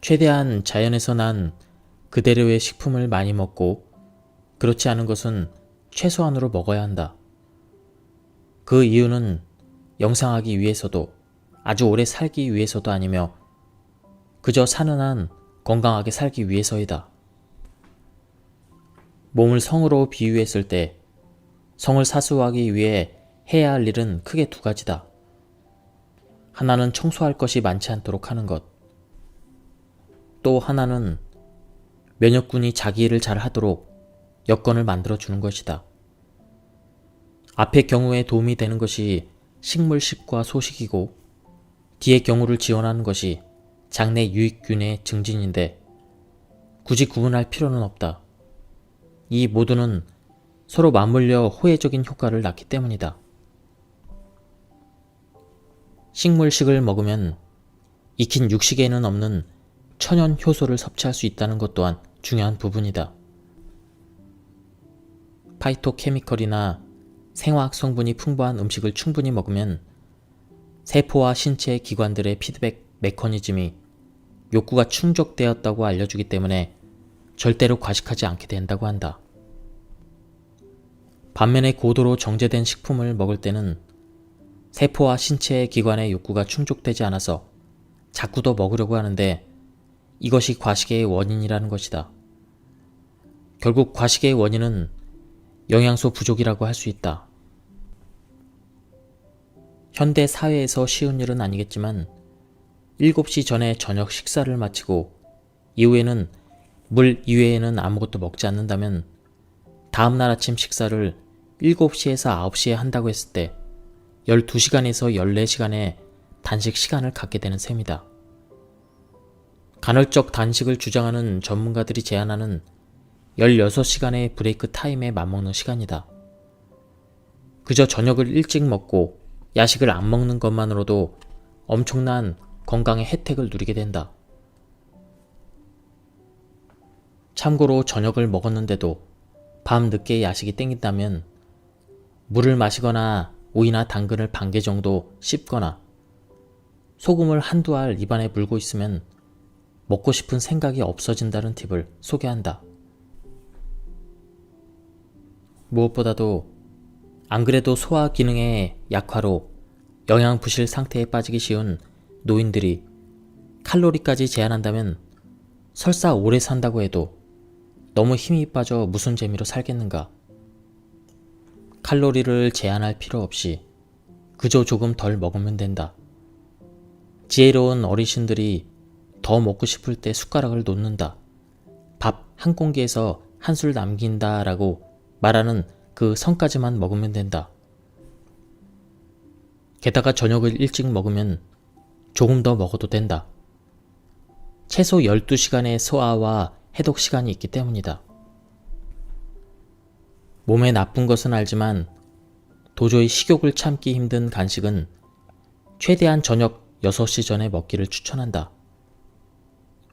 최대한 자연에서 난 그대로의 식품을 많이 먹고, 그렇지 않은 것은 최소한으로 먹어야 한다. 그 이유는 영상하기 위해서도 아주 오래 살기 위해서도 아니며 그저 사는 한 건강하게 살기 위해서이다. 몸을 성으로 비유했을 때 성을 사수하기 위해 해야 할 일은 크게 두 가지다. 하나는 청소할 것이 많지 않도록 하는 것. 또 하나는 면역군이 자기 일을 잘 하도록 여건을 만들어 주는 것이다. 앞의 경우에 도움이 되는 것이 식물식과 소식이고 뒤의 경우를 지원하는 것이 장내 유익균의 증진인데 굳이 구분할 필요는 없다. 이 모두는 서로 맞물려 호혜적인 효과를 낳기 때문이다. 식물식을 먹으면 익힌 육식에는 없는 천연 효소를 섭취할 수 있다는 것 또한 중요한 부분이다. 파이토케미컬이나 생화학 성분이 풍부한 음식을 충분히 먹으면 세포와 신체 기관들의 피드백 메커니즘이 욕구가 충족되었다고 알려주기 때문에 절대로 과식하지 않게 된다고 한다. 반면에 고도로 정제된 식품을 먹을 때는 세포와 신체 기관의 욕구가 충족되지 않아서 자꾸 더 먹으려고 하는데 이것이 과식의 원인이라는 것이다. 결국 과식의 원인은 영양소 부족이라고 할 수 있다. 현대 사회에서 쉬운 일은 아니겠지만 7시 전에 저녁 식사를 마치고 이후에는 물 이외에는 아무것도 먹지 않는다면 다음날 아침 식사를 7시에서 9시에 한다고 했을 때 12시간에서 14시간의 단식 시간을 갖게 되는 셈이다. 간헐적 단식을 주장하는 전문가들이 제안하는 16시간의 브레이크 타임에 맞먹는 시간이다. 그저 저녁을 일찍 먹고 야식을 안 먹는 것만으로도 엄청난 건강의 혜택을 누리게 된다. 참고로 저녁을 먹었는데도 밤 늦게 야식이 땡긴다면 물을 마시거나 오이나 당근을 반 개 정도 씹거나 소금을 한두 알 입안에 물고 있으면 먹고 싶은 생각이 없어진다는 팁을 소개한다. 무엇보다도 안 그래도 소화 기능의 약화로 영양 부실 상태에 빠지기 쉬운 노인들이 칼로리까지 제한한다면 설사 오래 산다고 해도 너무 힘이 빠져 무슨 재미로 살겠는가. 칼로리를 제한할 필요 없이 그저 조금 덜 먹으면 된다. 지혜로운 어르신들이 더 먹고 싶을 때 숟가락을 놓는다. 밥 한 공기에서 한술 남긴다 라고 말하는 그 선까지만 먹으면 된다. 게다가 저녁을 일찍 먹으면 조금 더 먹어도 된다. 최소 12시간의 소화와 해독 시간이 있기 때문이다. 몸에 나쁜 것은 알지만 도저히 식욕을 참기 힘든 간식은 최대한 저녁 6시 전에 먹기를 추천한다.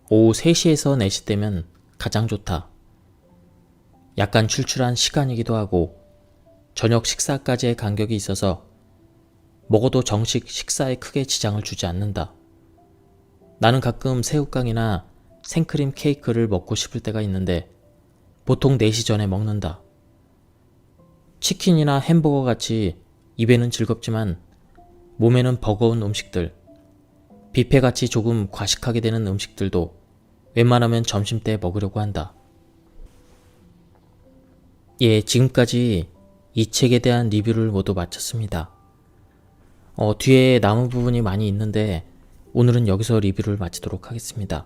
오후 3시에서 4시 때면 가장 좋다. 약간 출출한 시간이기도 하고 저녁 식사까지의 간격이 있어서 먹어도 정식 식사에 크게 지장을 주지 않는다. 나는 가끔 새우깡이나 생크림 케이크를 먹고 싶을 때가 있는데 보통 4시 전에 먹는다. 치킨이나 햄버거 같이 입에는 즐겁지만 몸에는 버거운 음식들, 뷔페같이 조금 과식하게 되는 음식들도 웬만하면 점심때 먹으려고 한다. 예, 지금까지 이 책에 대한 리뷰를 모두 마쳤습니다. 뒤에 남은 부분이 많이 있는데 오늘은 여기서 리뷰를 마치도록 하겠습니다.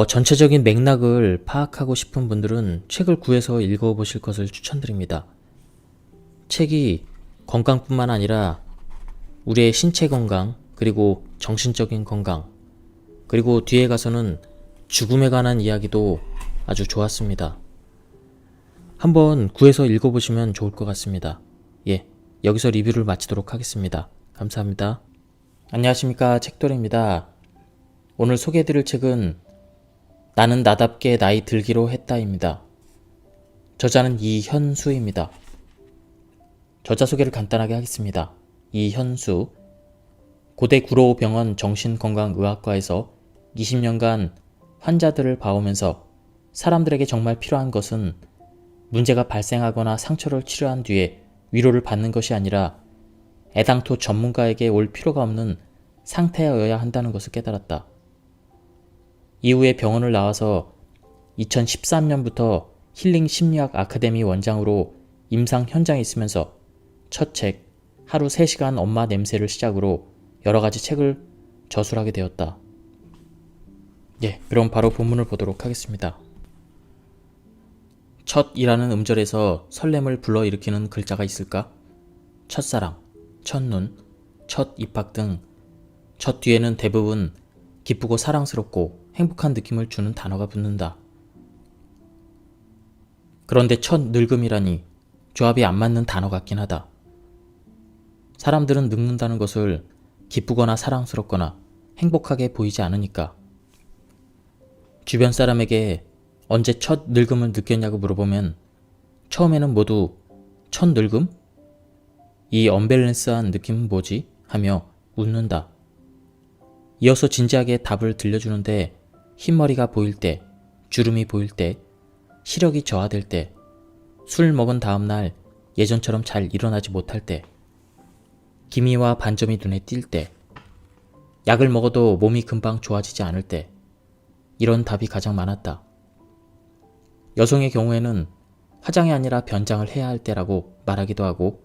전체적인 맥락을 파악하고 싶은 분들은 책을 구해서 읽어보실 것을 추천드립니다. 책이 건강뿐만 아니라 우리의 신체 건강, 그리고 정신적인 건강, 그리고 뒤에 가서는 죽음에 관한 이야기도 아주 좋았습니다. 한번 구해서 읽어보시면 좋을 것 같습니다. 예, 여기서 리뷰를 마치도록 하겠습니다. 감사합니다. 안녕하십니까, 책돌이입니다. 오늘 소개해드릴 책은 나는 나답게 나이 들기로 했다입니다. 저자는 이현수입니다. 저자 소개를 간단하게 하겠습니다. 이현수, 고대 구로병원 정신건강의학과에서 20년간 환자들을 봐오면서 사람들에게 정말 필요한 것은 문제가 발생하거나 상처를 치료한 뒤에 위로를 받는 것이 아니라 애당토 전문가에게 올 필요가 없는 상태여야 한다는 것을 깨달았다. 이후에 병원을 나와서 2013년부터 힐링 심리학 아카데미 원장으로 임상 현장에 있으면서 첫 책, 하루 3시간 엄마 냄새를 시작으로 여러 가지 책을 저술하게 되었다. 그럼 바로 본문을 보도록 하겠습니다. 첫이라는 음절에서 설렘을 불러일으키는 글자가 있을까? 첫사랑, 첫눈, 첫 입학 등 첫 뒤에는 대부분 기쁘고 사랑스럽고 행복한 느낌을 주는 단어가 붙는다. 그런데 첫 늙음이라니 조합이 안 맞는 단어 같긴 하다. 사람들은 늙는다는 것을 기쁘거나 사랑스럽거나 행복하게 보이지 않으니까. 주변 사람에게 언제 첫 늙음을 느꼈냐고 물어보면 처음에는 모두 첫 늙음? 이 언밸런스한 느낌은 뭐지? 하며 웃는다. 이어서 진지하게 답을 들려주는데 흰머리가 보일 때, 주름이 보일 때, 시력이 저하될 때, 술 먹은 다음날 예전처럼 잘 일어나지 못할 때, 기미와 반점이 눈에 띌 때, 약을 먹어도 몸이 금방 좋아지지 않을 때, 이런 답이 가장 많았다. 여성의 경우에는 화장이 아니라 변장을 해야 할 때라고 말하기도 하고,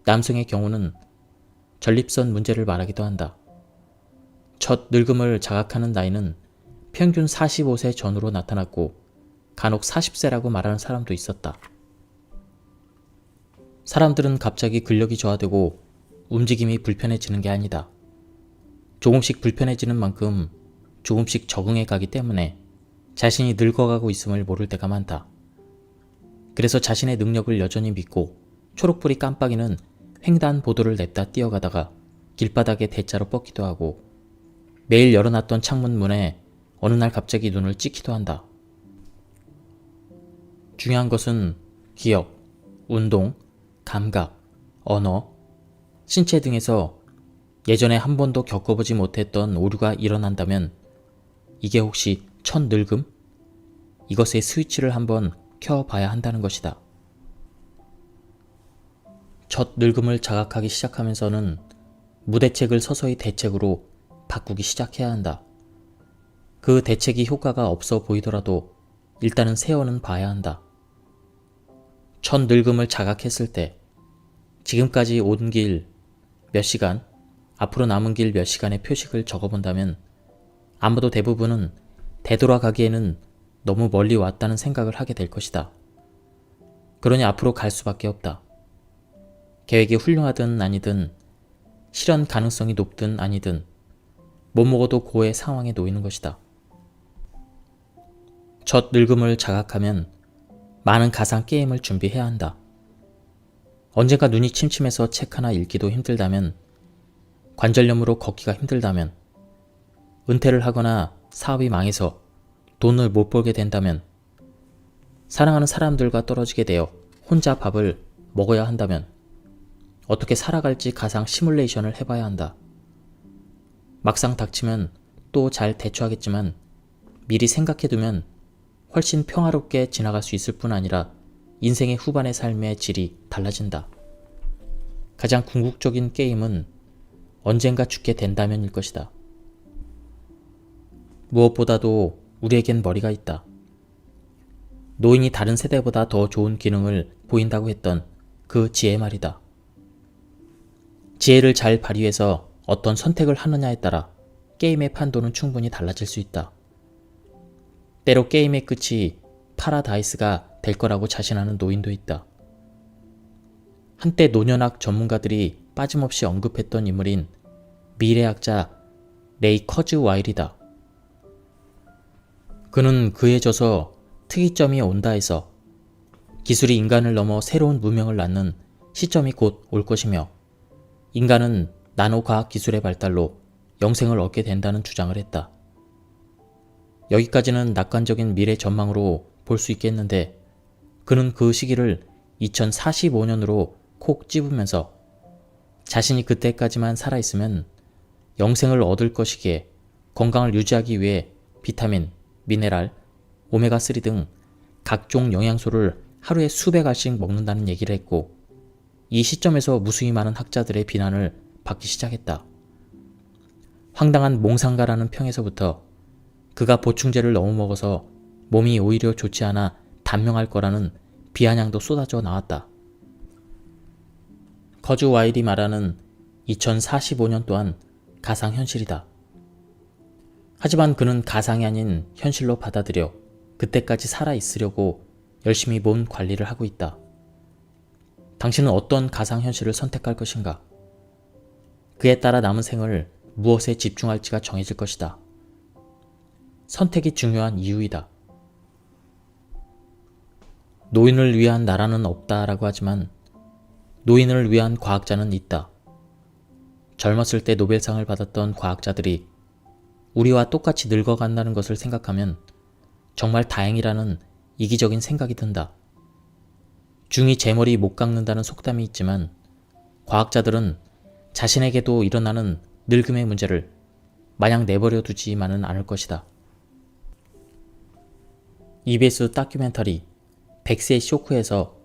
남성의 경우는 전립선 문제를 말하기도 한다. 첫 늙음을 자각하는 나이는 평균 45세 전후로 나타났고 간혹 40세라고 말하는 사람도 있었다. 사람들은 갑자기 근력이 저하되고 움직임이 불편해지는 게 아니다. 조금씩 불편해지는 만큼 조금씩 적응해 가기 때문에 자신이 늙어가고 있음을 모를 때가 많다. 그래서 자신의 능력을 여전히 믿고 초록불이 깜빡이는 횡단보도를 냅다 뛰어가다가 길바닥에 대자로 뻗기도 하고 매일 열어놨던 창문 문에 어느 날 갑자기 눈을 찍기도 한다. 중요한 것은 기억, 운동, 감각, 언어, 신체 등에서 예전에 한 번도 겪어보지 못했던 오류가 일어난다면 이게 혹시 첫 늙음? 이것의 스위치를 한번 켜봐야 한다는 것이다. 첫 늙음을 자각하기 시작하면서는 무대책을 서서히 대책으로 바꾸기 시작해야 한다. 그 대책이 효과가 없어 보이더라도 일단은 세워는 봐야 한다. 첫 늙음을 자각했을 때 지금까지 온 길 몇 시간, 앞으로 남은 길 몇 시간의 표식을 적어본다면 아마도 대부분은 되돌아가기에는 너무 멀리 왔다는 생각을 하게 될 것이다. 그러니 앞으로 갈 수밖에 없다. 계획이 훌륭하든 아니든 실현 가능성이 높든 아니든 못 먹어도 고의 상황에 놓이는 것이다. 첫 늙음을 자각하면 많은 가상 게임을 준비해야 한다. 언젠가 눈이 침침해서 책 하나 읽기도 힘들다면, 관절염으로 걷기가 힘들다면, 은퇴를 하거나 사업이 망해서 돈을 못 벌게 된다면, 사랑하는 사람들과 떨어지게 되어 혼자 밥을 먹어야 한다면 어떻게 살아갈지 가상 시뮬레이션을 해봐야 한다. 막상 닥치면 또 잘 대처하겠지만 미리 생각해두면 훨씬 평화롭게 지나갈 수 있을 뿐 아니라 인생의 후반의 삶의 질이 달라진다. 가장 궁극적인 게임은 언젠가 죽게 된다면일 것이다. 무엇보다도 우리에겐 머리가 있다. 노인이 다른 세대보다 더 좋은 기능을 보인다고 했던 그 지혜 말이다. 지혜를 잘 발휘해서 어떤 선택을 하느냐에 따라 게임의 판도는 충분히 달라질 수 있다. 때로 게임의 끝이 파라다이스가 될 거라고 자신하는 노인도 있다. 한때 노년학 전문가들이 빠짐없이 언급했던 인물인 미래학자 레이 커즈와일이다. 그는 그에 져서 특이점이 온다에서 기술이 인간을 넘어 새로운 문명을 낳는 시점이 곧 올 것이며 인간은 나노과학 기술의 발달로 영생을 얻게 된다는 주장을 했다. 여기까지는 낙관적인 미래 전망으로 볼 수 있겠는데 그는 그 시기를 2045년으로 콕 집으면서 자신이 그때까지만 살아있으면 영생을 얻을 것이기에 건강을 유지하기 위해 비타민, 미네랄, 오메가3 등 각종 영양소를 하루에 수백 알씩 먹는다는 얘기를 했고 이 시점에서 무수히 많은 학자들의 비난을 받기 시작했다. 황당한 몽상가라는 평에서부터 그가 보충제를 너무 먹어서 몸이 오히려 좋지 않아 단명할 거라는 비아냥도 쏟아져 나왔다. 거주 와일이 말하는 2045년 또한 가상현실이다. 하지만 그는 가상이 아닌 현실로 받아들여 그때까지 살아있으려고 열심히 몸 관리를 하고 있다. 당신은 어떤 가상현실을 선택할 것인가? 그에 따라 남은 생을 무엇에 집중할지가 정해질 것이다. 선택이 중요한 이유이다. 노인을 위한 나라는 없다라고 하지만 노인을 위한 과학자는 있다. 젊었을 때 노벨상을 받았던 과학자들이 우리와 똑같이 늙어간다는 것을 생각하면 정말 다행이라는 이기적인 생각이 든다. 중이 제 머리 못 깎는다는 속담이 있지만 과학자들은 자신에게도 일어나는 늙음의 문제를 마냥 내버려 두지만은 않을 것이다. EBS 다큐멘터리 100세 쇼크에서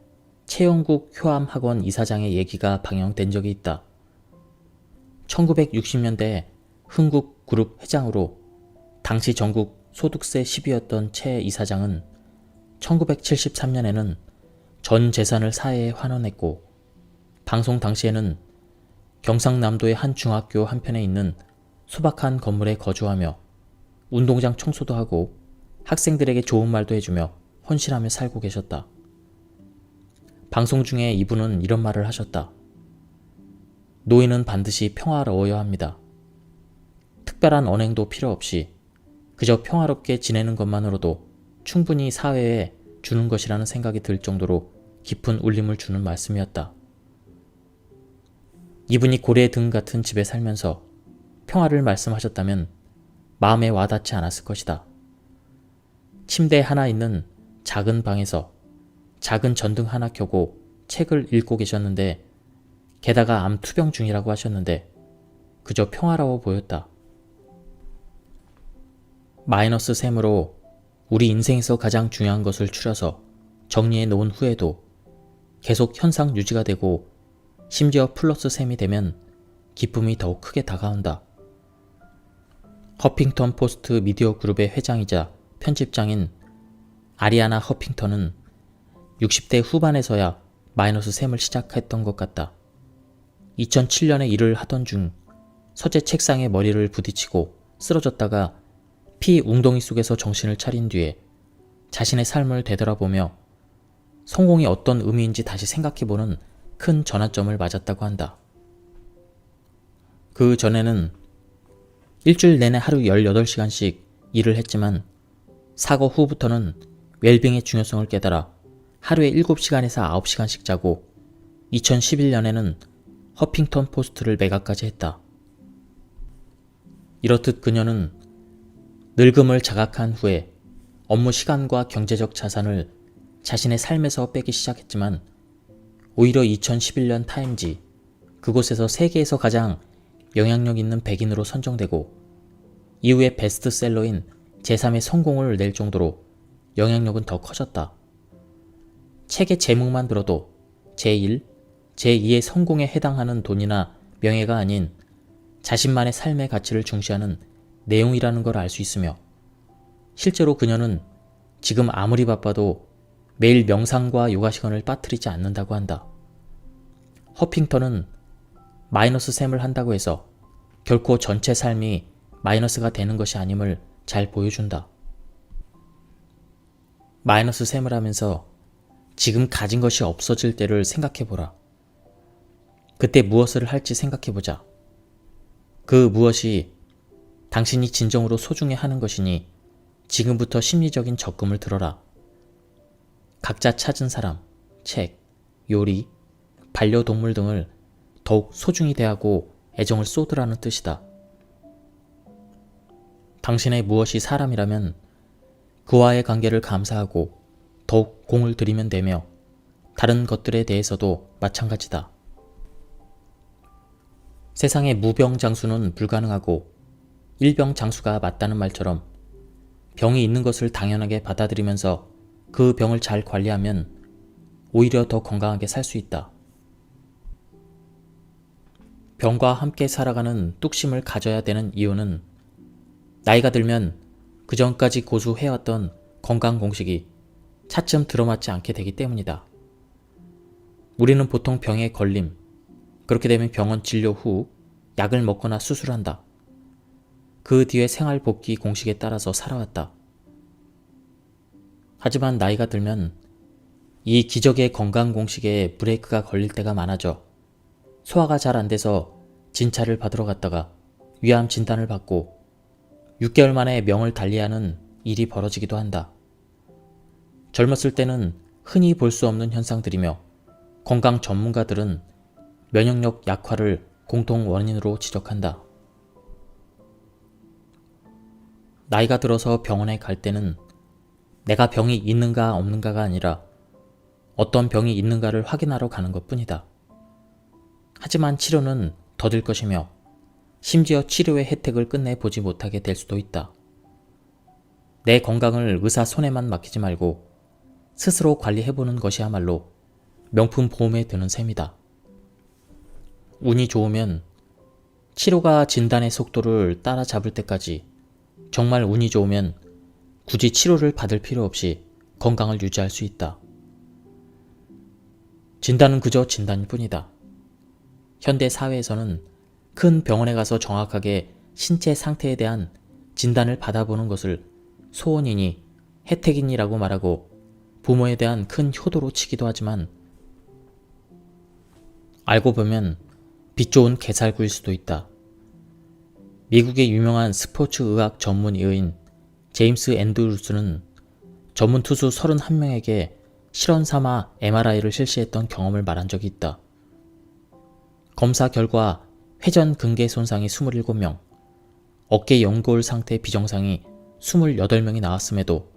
최영국 효암학원 이사장의 얘기가 방영된 적이 있다. 1960년대 흥국그룹 회장으로 당시 전국 소득세 10위였던 최 이사장은 1973년에는 전 재산을 사회에 환원했고 방송 당시에는 경상남도의 한 중학교 한편에 있는 소박한 건물에 거주하며 운동장 청소도 하고 학생들에게 좋은 말도 해주며 헌신하며 살고 계셨다. 방송 중에 이분은 이런 말을 하셨다. 노인은 반드시 평화로워야 합니다. 특별한 언행도 필요 없이 그저 평화롭게 지내는 것만으로도 충분히 사회에 주는 것이라는 생각이 들 정도로 깊은 울림을 주는 말씀이었다. 이분이 고래 등 같은 집에 살면서 평화를 말씀하셨다면 마음에 와닿지 않았을 것이다. 침대 하나 있는 작은 방에서 작은 전등 하나 켜고 책을 읽고 계셨는데 게다가 암 투병 중이라고 하셨는데 그저 평화로워 보였다. 마이너스 셈으로 우리 인생에서 가장 중요한 것을 추려서 정리해 놓은 후에도 계속 현상 유지가 되고 심지어 플러스 셈이 되면 기쁨이 더욱 크게 다가온다. 허핑턴 포스트 미디어 그룹의 회장이자 편집장인 아리아나 허핑턴은 60대 후반에서야 마이너스 셈을 시작했던 것 같다. 2007년에 일을 하던 중 서재 책상에 머리를 부딪히고 쓰러졌다가 피 웅덩이 속에서 정신을 차린 뒤에 자신의 삶을 되돌아보며 성공이 어떤 의미인지 다시 생각해보는 큰 전환점을 맞았다고 한다. 그 전에는 일주일 내내 하루 18시간씩 일을 했지만 사고 후부터는 웰빙의 중요성을 깨달아 하루에 7시간에서 9시간씩 자고 2011년에는 허핑턴 포스트를 매각까지 했다. 이렇듯 그녀는 늙음을 자각한 후에 업무 시간과 경제적 자산을 자신의 삶에서 빼기 시작했지만 오히려 2011년 타임지 그곳에서 세계에서 가장 영향력 있는 백인으로 선정되고 이후에 베스트셀러인 제3의 성공을 낼 정도로 영향력은 더 커졌다. 책의 제목만 들어도 제1, 제2의 성공에 해당하는 돈이나 명예가 아닌 자신만의 삶의 가치를 중시하는 내용이라는 걸 알 수 있으며 실제로 그녀는 지금 아무리 바빠도 매일 명상과 요가 시간을 빠뜨리지 않는다고 한다. 허핑턴은 마이너스 셈을 한다고 해서 결코 전체 삶이 마이너스가 되는 것이 아님을 잘 보여준다. 마이너스 셈을 하면서 지금 가진 것이 없어질 때를 생각해보라. 그때 무엇을 할지 생각해보자. 그 무엇이 당신이 진정으로 소중해하는 것이니 지금부터 심리적인 적금을 들어라. 각자 찾은 사람, 책, 요리, 반려동물 등을 더욱 소중히 대하고 애정을 쏟으라는 뜻이다. 당신의 무엇이 사람이라면 그와의 관계를 감사하고 더욱 공을 들이면 되며 다른 것들에 대해서도 마찬가지다. 세상의 무병장수는 불가능하고 일병장수가 맞다는 말처럼 병이 있는 것을 당연하게 받아들이면서 그 병을 잘 관리하면 오히려 더 건강하게 살 수 있다. 병과 함께 살아가는 뚝심을 가져야 되는 이유는 나이가 들면 그전까지 고수해왔던 건강 공식이 차츰 들어맞지 않게 되기 때문이다. 우리는 보통 병에 걸림, 그렇게 되면 병원 진료 후 약을 먹거나 수술한다. 그 뒤에 생활 복귀 공식에 따라서 살아왔다. 하지만 나이가 들면 이 기적의 건강 공식에 브레이크가 걸릴 때가 많아져 소화가 잘 안 돼서 진찰을 받으러 갔다가 위암 진단을 받고 6개월 만에 명을 달리하는 일이 벌어지기도 한다. 젊었을 때는 흔히 볼 수 없는 현상들이며 건강 전문가들은 면역력 약화를 공통 원인으로 지적한다. 나이가 들어서 병원에 갈 때는 내가 병이 있는가 없는가가 아니라 어떤 병이 있는가를 확인하러 가는 것 뿐이다. 하지만 치료는 더딜 것이며 심지어 치료의 혜택을 끝내 보지 못하게 될 수도 있다. 내 건강을 의사 손에만 맡기지 말고 스스로 관리해보는 것이야말로 명품 보험에 드는 셈이다. 운이 좋으면 치료가 진단의 속도를 따라잡을 때까지, 정말 운이 좋으면 굳이 치료를 받을 필요 없이 건강을 유지할 수 있다. 진단은 그저 진단일 뿐이다. 현대 사회에서는 큰 병원에 가서 정확하게 신체 상태에 대한 진단을 받아보는 것을 소원이니 혜택이니라고 말하고 부모에 대한 큰 효도로 치기도 하지만 알고 보면 빛 좋은 개살구일 수도 있다. 미국의 유명한 스포츠 의학 전문 의인 제임스 앤드루스는 전문 투수 31명에게 실험 삼아 MRI를 실시했던 경험을 말한 적이 있다. 검사 결과 회전 근개 손상이 27명, 어깨 연골 상태 비정상이 28명이 나왔음에도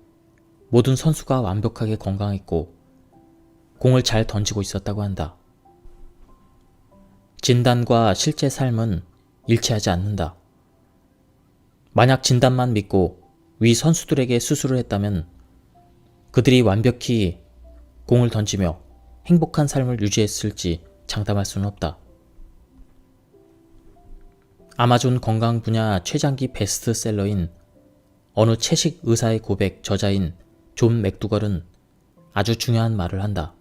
모든 선수가 완벽하게 건강했고 공을 잘 던지고 있었다고 한다. 진단과 실제 삶은 일치하지 않는다. 만약 진단만 믿고 위 선수들에게 수술을 했다면 그들이 완벽히 공을 던지며 행복한 삶을 유지했을지 장담할 수는 없다. 아마존 건강 분야 최장기 베스트셀러인 어느 채식 의사의 고백 저자인 존 맥두걸은 아주 중요한 말을 한다.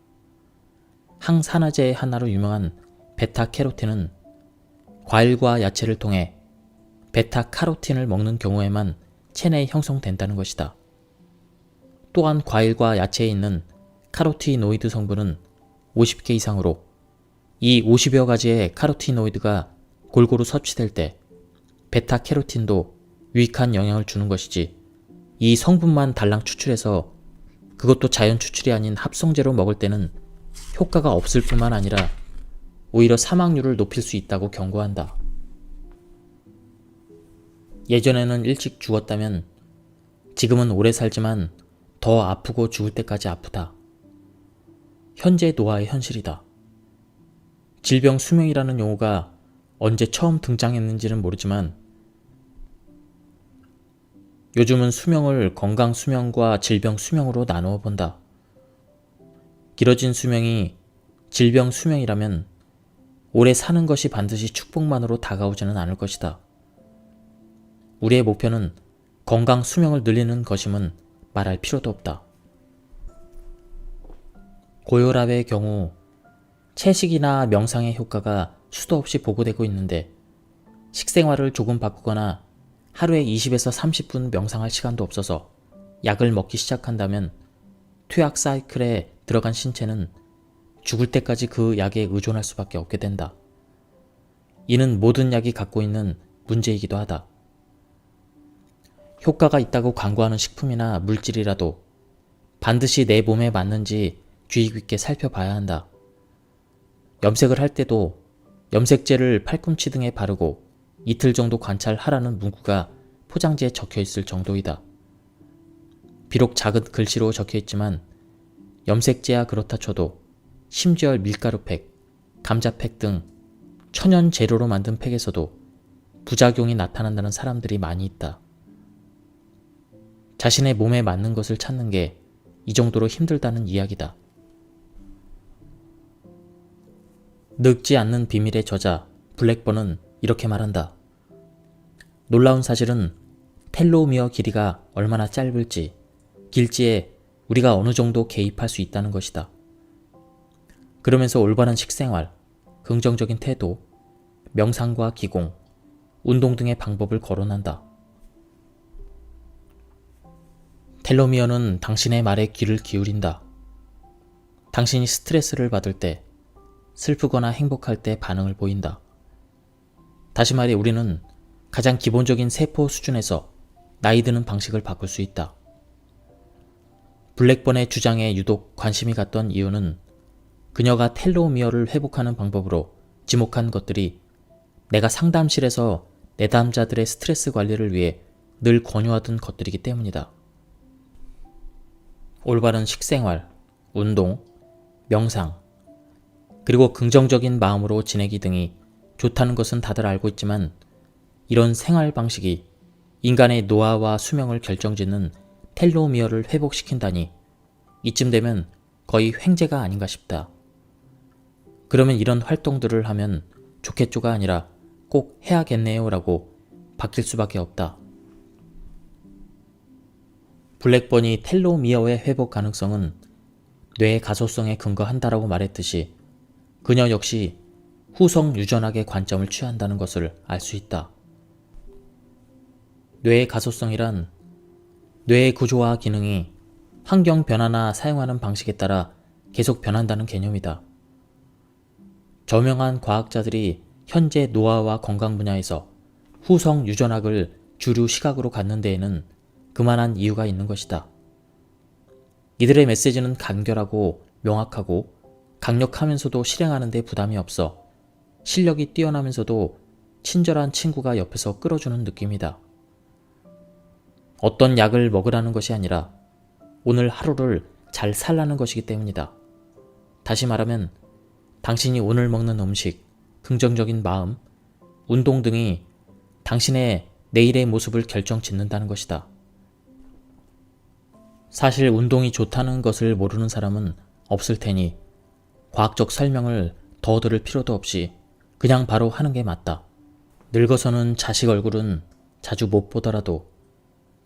항산화제의 하나로 유명한 베타캐로틴은 과일과 야채를 통해 베타카로틴을 먹는 경우에만 체내에 형성된다는 것이다. 또한 과일과 야채에 있는 카로티노이드 성분은 50개 이상으로 이 50여 가지의 카로티노이드가 골고루 섭취될 때 베타캐로틴도 유익한 영향을 주는 것이지, 이 성분만 달랑 추출해서 그것도 자연 추출이 아닌 합성제로 먹을 때는 효과가 없을 뿐만 아니라 오히려 사망률을 높일 수 있다고 경고한다. 예전에는 일찍 죽었다면 지금은 오래 살지만 더 아프고 죽을 때까지 아프다. 현재 노화의 현실이다. 질병 수명이라는 용어가 언제 처음 등장했는지는 모르지만 요즘은 수명을 건강 수명과 질병 수명으로 나누어 본다. 길어진 수명이 질병 수명이라면 오래 사는 것이 반드시 축복만으로 다가오지는 않을 것이다. 우리의 목표는 건강 수명을 늘리는 것임은 말할 필요도 없다. 고혈압의 경우 채식이나 명상의 효과가 수도 없이 보고되고 있는데 식생활을 조금 바꾸거나 하루에 20에서 30분 명상할 시간도 없어서 약을 먹기 시작한다면 퇴악 사이클에 들어간 신체는 죽을 때까지 그 약에 의존할 수밖에 없게 된다. 이는 모든 약이 갖고 있는 문제이기도 하다. 효과가 있다고 광고하는 식품이나 물질이라도 반드시 내 몸에 맞는지 주의 깊게 살펴봐야 한다. 염색을 할 때도 염색제를 팔꿈치 등에 바르고 이틀 정도 관찰하라는 문구가 포장지에 적혀 있을 정도이다. 비록 작은 글씨로 적혀 있지만 염색제야 그렇다 쳐도 심지어 밀가루팩, 감자팩 등 천연 재료로 만든 팩에서도 부작용이 나타난다는 사람들이 많이 있다. 자신의 몸에 맞는 것을 찾는 게 이 정도로 힘들다는 이야기다. 늙지 않는 비밀의 저자 블랙번은 이렇게 말한다. 놀라운 사실은 텔로미어 길이가 얼마나 짧을지, 길지에 우리가 어느 정도 개입할 수 있다는 것이다. 그러면서 올바른 식생활, 긍정적인 태도, 명상과 기공, 운동 등의 방법을 거론한다. 텔로미어는 당신의 말에 귀를 기울인다. 당신이 스트레스를 받을 때, 슬프거나 행복할 때 반응을 보인다. 다시 말해 우리는 가장 기본적인 세포 수준에서 나이 드는 방식을 바꿀 수 있다. 블랙번의 주장에 유독 관심이 갔던 이유는 그녀가 텔로미어를 회복하는 방법으로 지목한 것들이 내가 상담실에서 내담자들의 스트레스 관리를 위해 늘 권유하던 것들이기 때문이다. 올바른 식생활, 운동, 명상, 그리고 긍정적인 마음으로 지내기 등이 좋다는 것은 다들 알고 있지만 이런 생활 방식이 인간의 노화와 수명을 결정짓는 텔로미어를 회복시킨다니 이쯤 되면 거의 횡재가 아닌가 싶다. 그러면 이런 활동들을 하면 좋겠죠가 아니라 꼭 해야겠네요 라고 바뀔 수밖에 없다. 블랙번이 텔로미어의 회복 가능성은 뇌의 가소성에 근거한다라고 말했듯이 그녀 역시 후성 유전학의 관점을 취한다는 것을 알 수 있다. 뇌의 가소성이란 뇌의 구조와 기능이 환경 변화나 사용하는 방식에 따라 계속 변한다는 개념이다. 저명한 과학자들이 현재 노화와 건강 분야에서 후성 유전학을 주류 시각으로 갖는 데에는 그만한 이유가 있는 것이다. 이들의 메시지는 간결하고 명확하고 강력하면서도 실행하는 데 부담이 없어 실력이 뛰어나면서도 친절한 친구가 옆에서 끌어주는 느낌이다. 어떤 약을 먹으라는 것이 아니라 오늘 하루를 잘 살라는 것이기 때문이다. 다시 말하면 당신이 오늘 먹는 음식, 긍정적인 마음, 운동 등이 당신의 내일의 모습을 결정짓는다는 것이다. 사실 운동이 좋다는 것을 모르는 사람은 없을 테니 과학적 설명을 더 들을 필요도 없이 그냥 바로 하는 게 맞다. 늙어서는 자식 얼굴은 자주 못 보더라도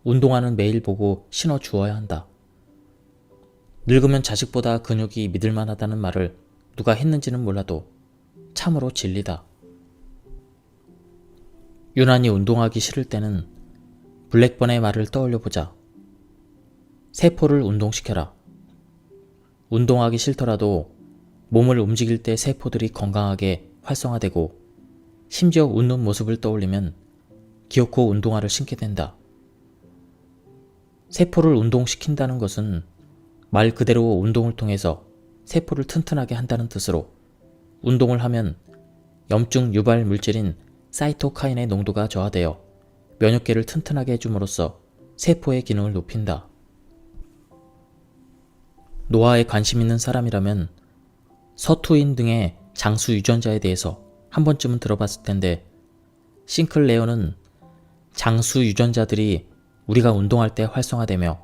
운동화는 매일 보고 신어 주어야 한다. 늙으면 자식보다 근육이 믿을만하다는 말을 누가 했는지는 몰라도 참으로 진리다. 유난히 운동하기 싫을 때는 블랙번의 말을 떠올려보자. 세포를 운동시켜라. 운동하기 싫더라도 몸을 움직일 때 세포들이 건강하게 활성화되고 심지어 웃는 모습을 떠올리면 기어코 운동화를 신게 된다. 세포를 운동시킨다는 것은 말 그대로 운동을 통해서 세포를 튼튼하게 한다는 뜻으로 운동을 하면 염증 유발 물질인 사이토카인의 농도가 저하되어 면역계를 튼튼하게 해줌으로써 세포의 기능을 높인다. 노화에 관심 있는 사람이라면 서투인 등의 장수 유전자에 대해서 한 번쯤은 들어봤을 텐데 싱클레어는 장수 유전자들이 우리가 운동할 때 활성화되며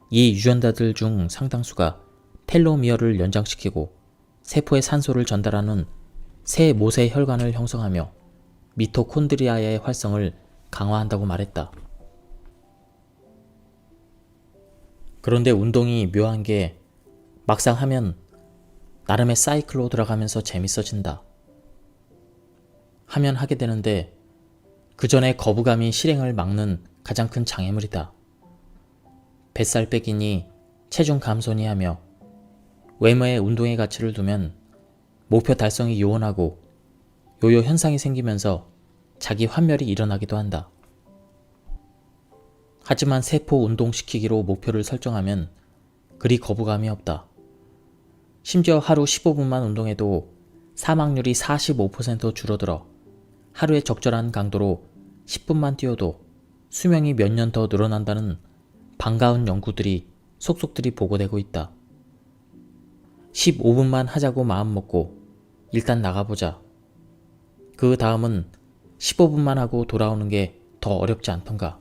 이 유전자들 중 상당수가 텔로미어를 연장시키고 세포에 산소를 전달하는 새 모세 혈관을 형성하며 미토콘드리아의 활성을 강화한다고 말했다. 그런데 운동이 묘한 게 막상 하면 나름의 사이클로 들어가면서 재밌어진다. 하면 하게 되는데 그 전에 거부감이 실행을 막는 가장 큰 장애물이다. 뱃살 빼기니 체중 감소니 하며 외모에 운동의 가치를 두면 목표 달성이 요원하고 요요 현상이 생기면서 자기 환멸이 일어나기도 한다. 하지만 세포 운동시키기로 목표를 설정하면 그리 거부감이 없다. 심지어 하루 15분만 운동해도 사망률이 45% 줄어들어 하루에 적절한 강도로 10분만 뛰어도 수명이 몇 년 더 늘어난다는 반가운 연구들이 속속들이 보고되고 있다. 15분만 하자고 마음먹고 일단 나가보자. 그 다음은 15분만 하고 돌아오는 게 더 어렵지 않던가.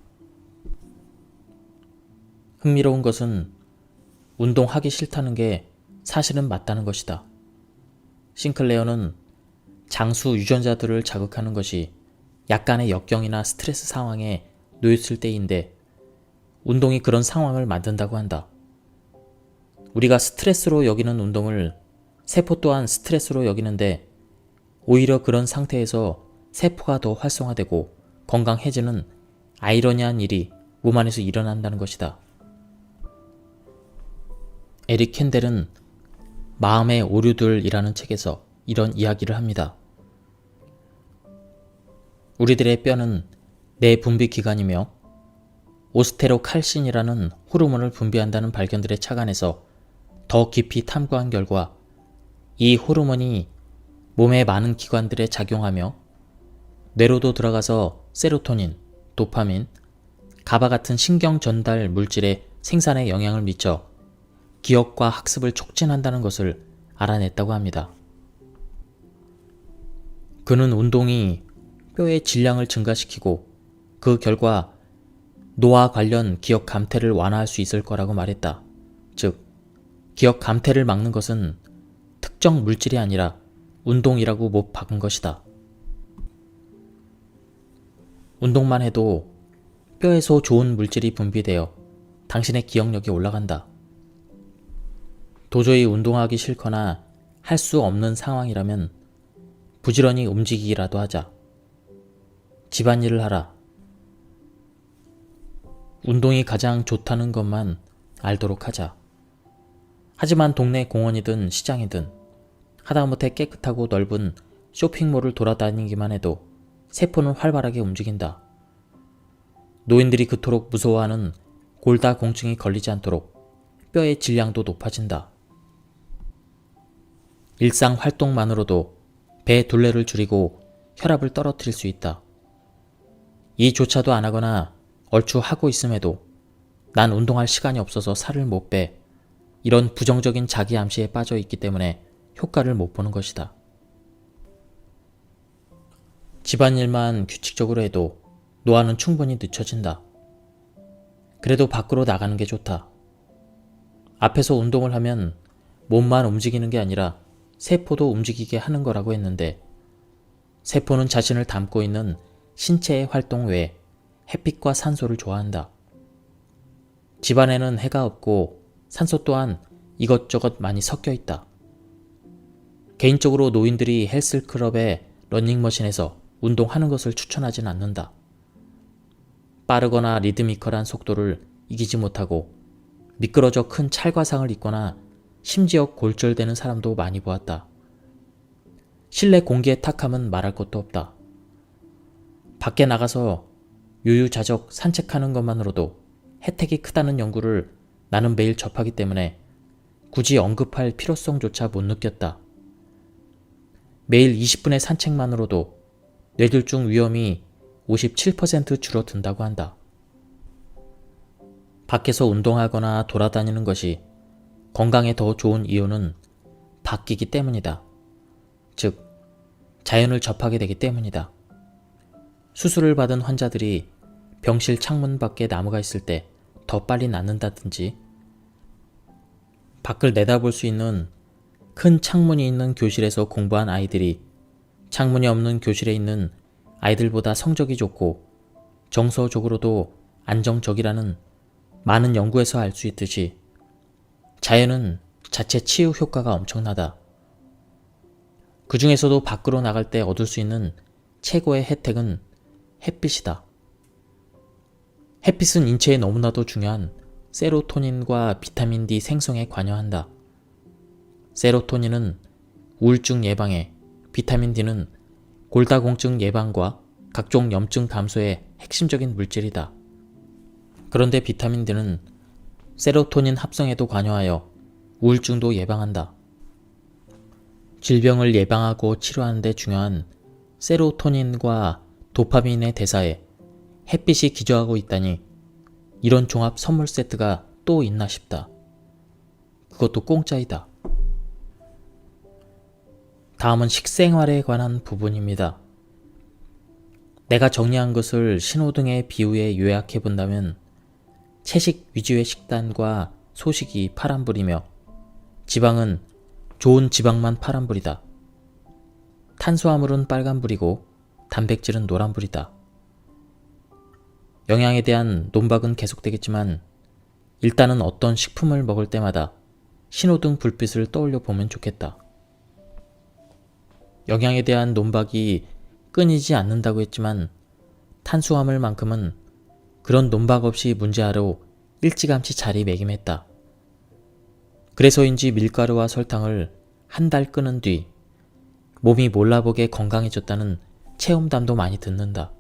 흥미로운 것은 운동하기 싫다는 게 사실은 맞다는 것이다. 싱클레어는 장수 유전자들을 자극하는 것이 약간의 역경이나 스트레스 상황에 놓였을 때인데 운동이 그런 상황을 만든다고 한다. 우리가 스트레스로 여기는 운동을 세포 또한 스트레스로 여기는데 오히려 그런 상태에서 세포가 더 활성화되고 건강해지는 아이러니한 일이 몸 안에서 일어난다는 것이다. 에릭 캔델은 마음의 오류들이라는 책에서 이런 이야기를 합니다. 우리들의 뼈는 내분비 기관이며 오스테로칼신이라는 호르몬을 분비한다는 발견들에 착안해서 더 깊이 탐구한 결과 이 호르몬이 몸의 많은 기관들에 작용하며 뇌로도 들어가서 세로토닌, 도파민, 가바 같은 신경 전달 물질의 생산에 영향을 미쳐 기억과 학습을 촉진한다는 것을 알아냈다고 합니다. 그는 운동이 뼈의 질량을 증가시키고 그 결과 노화 관련 기억 감퇴를 완화할 수 있을 거라고 말했다. 즉, 기억 감퇴를 막는 것은 특정 물질이 아니라 운동이라고 못 박은 것이다. 운동만 해도 뼈에서 좋은 물질이 분비되어 당신의 기억력이 올라간다. 도저히 운동하기 싫거나 할 수 없는 상황이라면 부지런히 움직이기라도 하자. 집안일을 하라. 운동이 가장 좋다는 것만 알도록 하자. 하지만 동네 공원이든 시장이든 하다못해 깨끗하고 넓은 쇼핑몰을 돌아다니기만 해도 세포는 활발하게 움직인다. 노인들이 그토록 무서워하는 골다공증이 걸리지 않도록 뼈의 질량도 높아진다. 일상 활동만으로도 배 둘레를 줄이고 혈압을 떨어뜨릴 수 있다. 이조차도 안 하거나 얼추 하고 있음에도 난 운동할 시간이 없어서 살을 못 빼, 이런 부정적인 자기 암시에 빠져 있기 때문에 효과를 못 보는 것이다. 집안일만 규칙적으로 해도 노화는 충분히 늦춰진다. 그래도 밖으로 나가는 게 좋다. 앞에서 운동을 하면 몸만 움직이는 게 아니라 세포도 움직이게 하는 거라고 했는데, 세포는 자신을 담고 있는 신체의 활동 외에 햇빛과 산소를 좋아한다. 집안에는 해가 없고 산소 또한 이것저것 많이 섞여 있다. 개인적으로 노인들이 헬스클럽의 러닝머신에서 운동하는 것을 추천하진 않는다. 빠르거나 리드미컬한 속도를 이기지 못하고 미끄러져 큰 찰과상을 입거나 심지어 골절되는 사람도 많이 보았다. 실내 공기의 탁함은 말할 것도 없다. 밖에 나가서 유유자적 산책하는 것만으로도 혜택이 크다는 연구를 나는 매일 접하기 때문에 굳이 언급할 필요성조차 못 느꼈다. 매일 20분의 산책만으로도 뇌졸중 위험이 57% 줄어든다고 한다. 밖에서 운동하거나 돌아다니는 것이 건강에 더 좋은 이유는 바뀌기 때문이다. 즉, 자연을 접하게 되기 때문이다. 수술을 받은 환자들이 병실 창문 밖에 나무가 있을 때 더 빨리 낫는다든지, 밖을 내다볼 수 있는 큰 창문이 있는 교실에서 공부한 아이들이 창문이 없는 교실에 있는 아이들보다 성적이 좋고 정서적으로도 안정적이라는 많은 연구에서 알 수 있듯이 자연은 자체 치유 효과가 엄청나다. 그 중에서도 밖으로 나갈 때 얻을 수 있는 최고의 혜택은 햇빛이다. 햇빛은 인체에 너무나도 중요한 세로토닌과 비타민 D 생성에 관여한다. 세로토닌은 우울증 예방에, 비타민 D는 골다공증 예방과 각종 염증 감소에 핵심적인 물질이다. 그런데 비타민 D는 세로토닌 합성에도 관여하여 우울증도 예방한다. 질병을 예방하고 치료하는 데 중요한 세로토닌과 도파민의 대사에 햇빛이 기저하고 있다니, 이런 종합 선물 세트가 또 있나 싶다. 그것도 공짜이다. 다음은 식생활에 관한 부분입니다. 내가 정리한 것을 신호등의 비유에 요약해 본다면 채식 위주의 식단과 소식이 파란불이며 지방은 좋은 지방만 파란불이다. 탄수화물은 빨간불이고 단백질은 노란불이다. 영양에 대한 논박은 계속되겠지만 일단은 어떤 식품을 먹을 때마다 신호등 불빛을 떠올려 보면 좋겠다. 영양에 대한 논박이 끊이지 않는다고 했지만 탄수화물만큼은 그런 논박 없이 문제아로 일찌감치 자리매김했다. 그래서인지 밀가루와 설탕을 한 달 끊은 뒤 몸이 몰라보게 건강해졌다는 체험담도 많이 듣는다.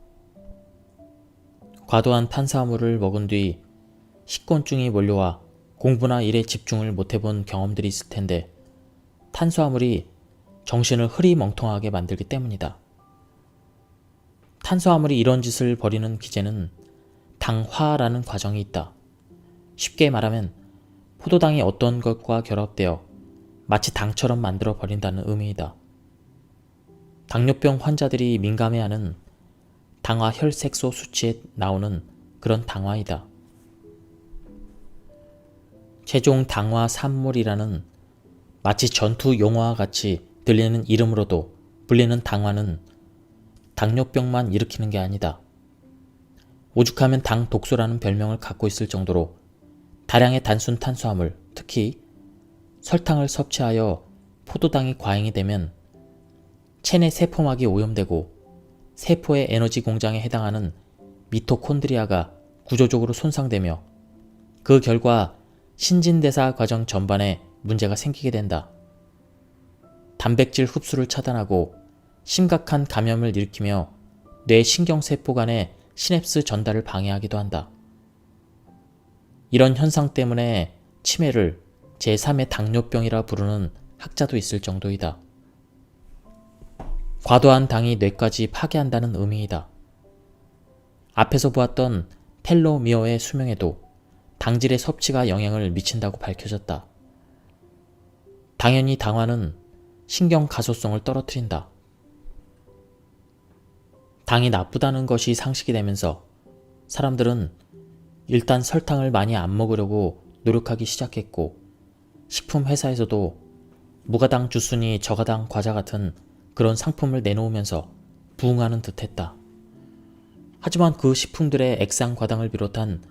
과도한 탄수화물을 먹은 뒤 식곤증이 몰려와 공부나 일에 집중을 못해본 경험들이 있을 텐데 탄수화물이 정신을 흐리멍텅하게 만들기 때문이다. 탄수화물이 이런 짓을 벌이는 기제는 당화라는 과정이 있다. 쉽게 말하면 포도당이 어떤 것과 결합되어 마치 당처럼 만들어 버린다는 의미이다. 당뇨병 환자들이 민감해하는 당화 혈색소 수치에 나오는 그런 당화이다. 최종 당화 산물이라는 마치 전투 용어와 같이 들리는 이름으로도 불리는 당화는 당뇨병만 일으키는 게 아니다. 오죽하면 당 독소라는 별명을 갖고 있을 정도로 다량의 단순 탄수화물, 특히 설탕을 섭취하여 포도당이 과잉이 되면 체내 세포막이 오염되고 세포의 에너지 공장에 해당하는 미토콘드리아가 구조적으로 손상되며 그 결과 신진대사 과정 전반에 문제가 생기게 된다. 단백질 흡수를 차단하고 심각한 감염을 일으키며 뇌 신경세포 간의 시냅스 전달을 방해하기도 한다. 이런 현상 때문에 치매를 제3의 당뇨병이라 부르는 학자도 있을 정도이다. 과도한 당이 뇌까지 파괴한다는 의미이다. 앞에서 보았던 텔로미어의 수명에도 당질의 섭취가 영향을 미친다고 밝혀졌다. 당연히 당화는 신경 가소성을 떨어뜨린다. 당이 나쁘다는 것이 상식이 되면서 사람들은 일단 설탕을 많이 안 먹으려고 노력하기 시작했고 식품 회사에서도 무가당 주스니 저가당 과자 같은 그런 상품을 내놓으면서 부응하는 듯했다. 하지만 그 식품들의 액상과당을 비롯한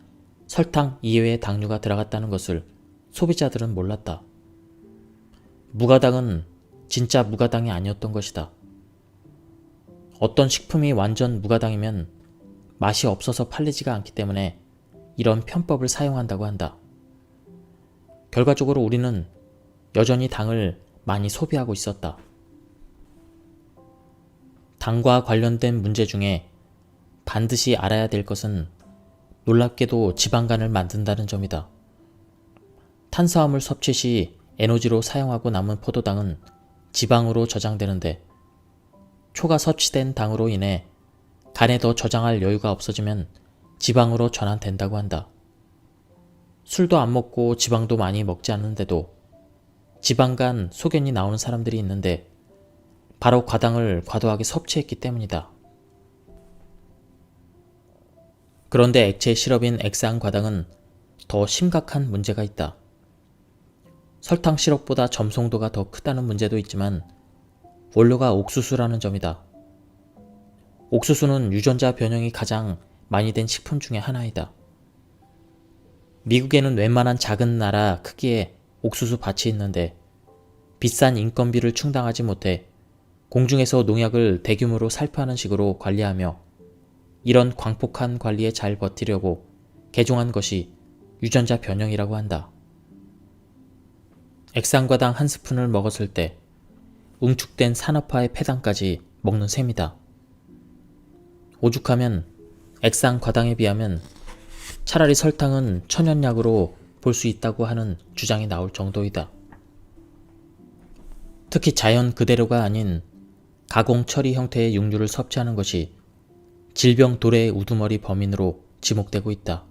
설탕 이외의 당류가 들어갔다는 것을 소비자들은 몰랐다. 무가당은 진짜 무가당이 아니었던 것이다. 어떤 식품이 완전 무가당이면 맛이 없어서 팔리지가 않기 때문에 이런 편법을 사용한다고 한다. 결과적으로 우리는 여전히 당을 많이 소비하고 있었다. 당과 관련된 문제 중에 반드시 알아야 될 것은 놀랍게도 지방간을 만든다는 점이다. 탄수화물 섭취 시 에너지로 사용하고 남은 포도당은 지방으로 저장되는데 초과 섭취된 당으로 인해 간에 더 저장할 여유가 없어지면 지방으로 전환된다고 한다. 술도 안 먹고 지방도 많이 먹지 않는데도 지방간 소견이 나오는 사람들이 있는데 바로 과당을 과도하게 섭취했기 때문이다. 그런데 액체 시럽인 액상과당은 더 심각한 문제가 있다. 설탕 시럽보다 점성도가 더 크다는 문제도 있지만 원료가 옥수수라는 점이다. 옥수수는 유전자 변형이 가장 많이 된 식품 중에 하나이다. 미국에는 웬만한 작은 나라 크기의 옥수수 밭이 있는데 비싼 인건비를 충당하지 못해 공중에서 농약을 대규모로 살포하는 식으로 관리하며 이런 광폭한 관리에 잘 버티려고 개종한 것이 유전자 변형이라고 한다. 액상과당 한 스푼을 먹었을 때 응축된 산업화의 폐당까지 먹는 셈이다. 오죽하면 액상과당에 비하면 차라리 설탕은 천연약으로 볼 수 있다고 하는 주장이 나올 정도이다. 특히 자연 그대로가 아닌 가공 처리 형태의 육류를 섭취하는 것이 질병 도래의 우두머리 범인으로 지목되고 있다.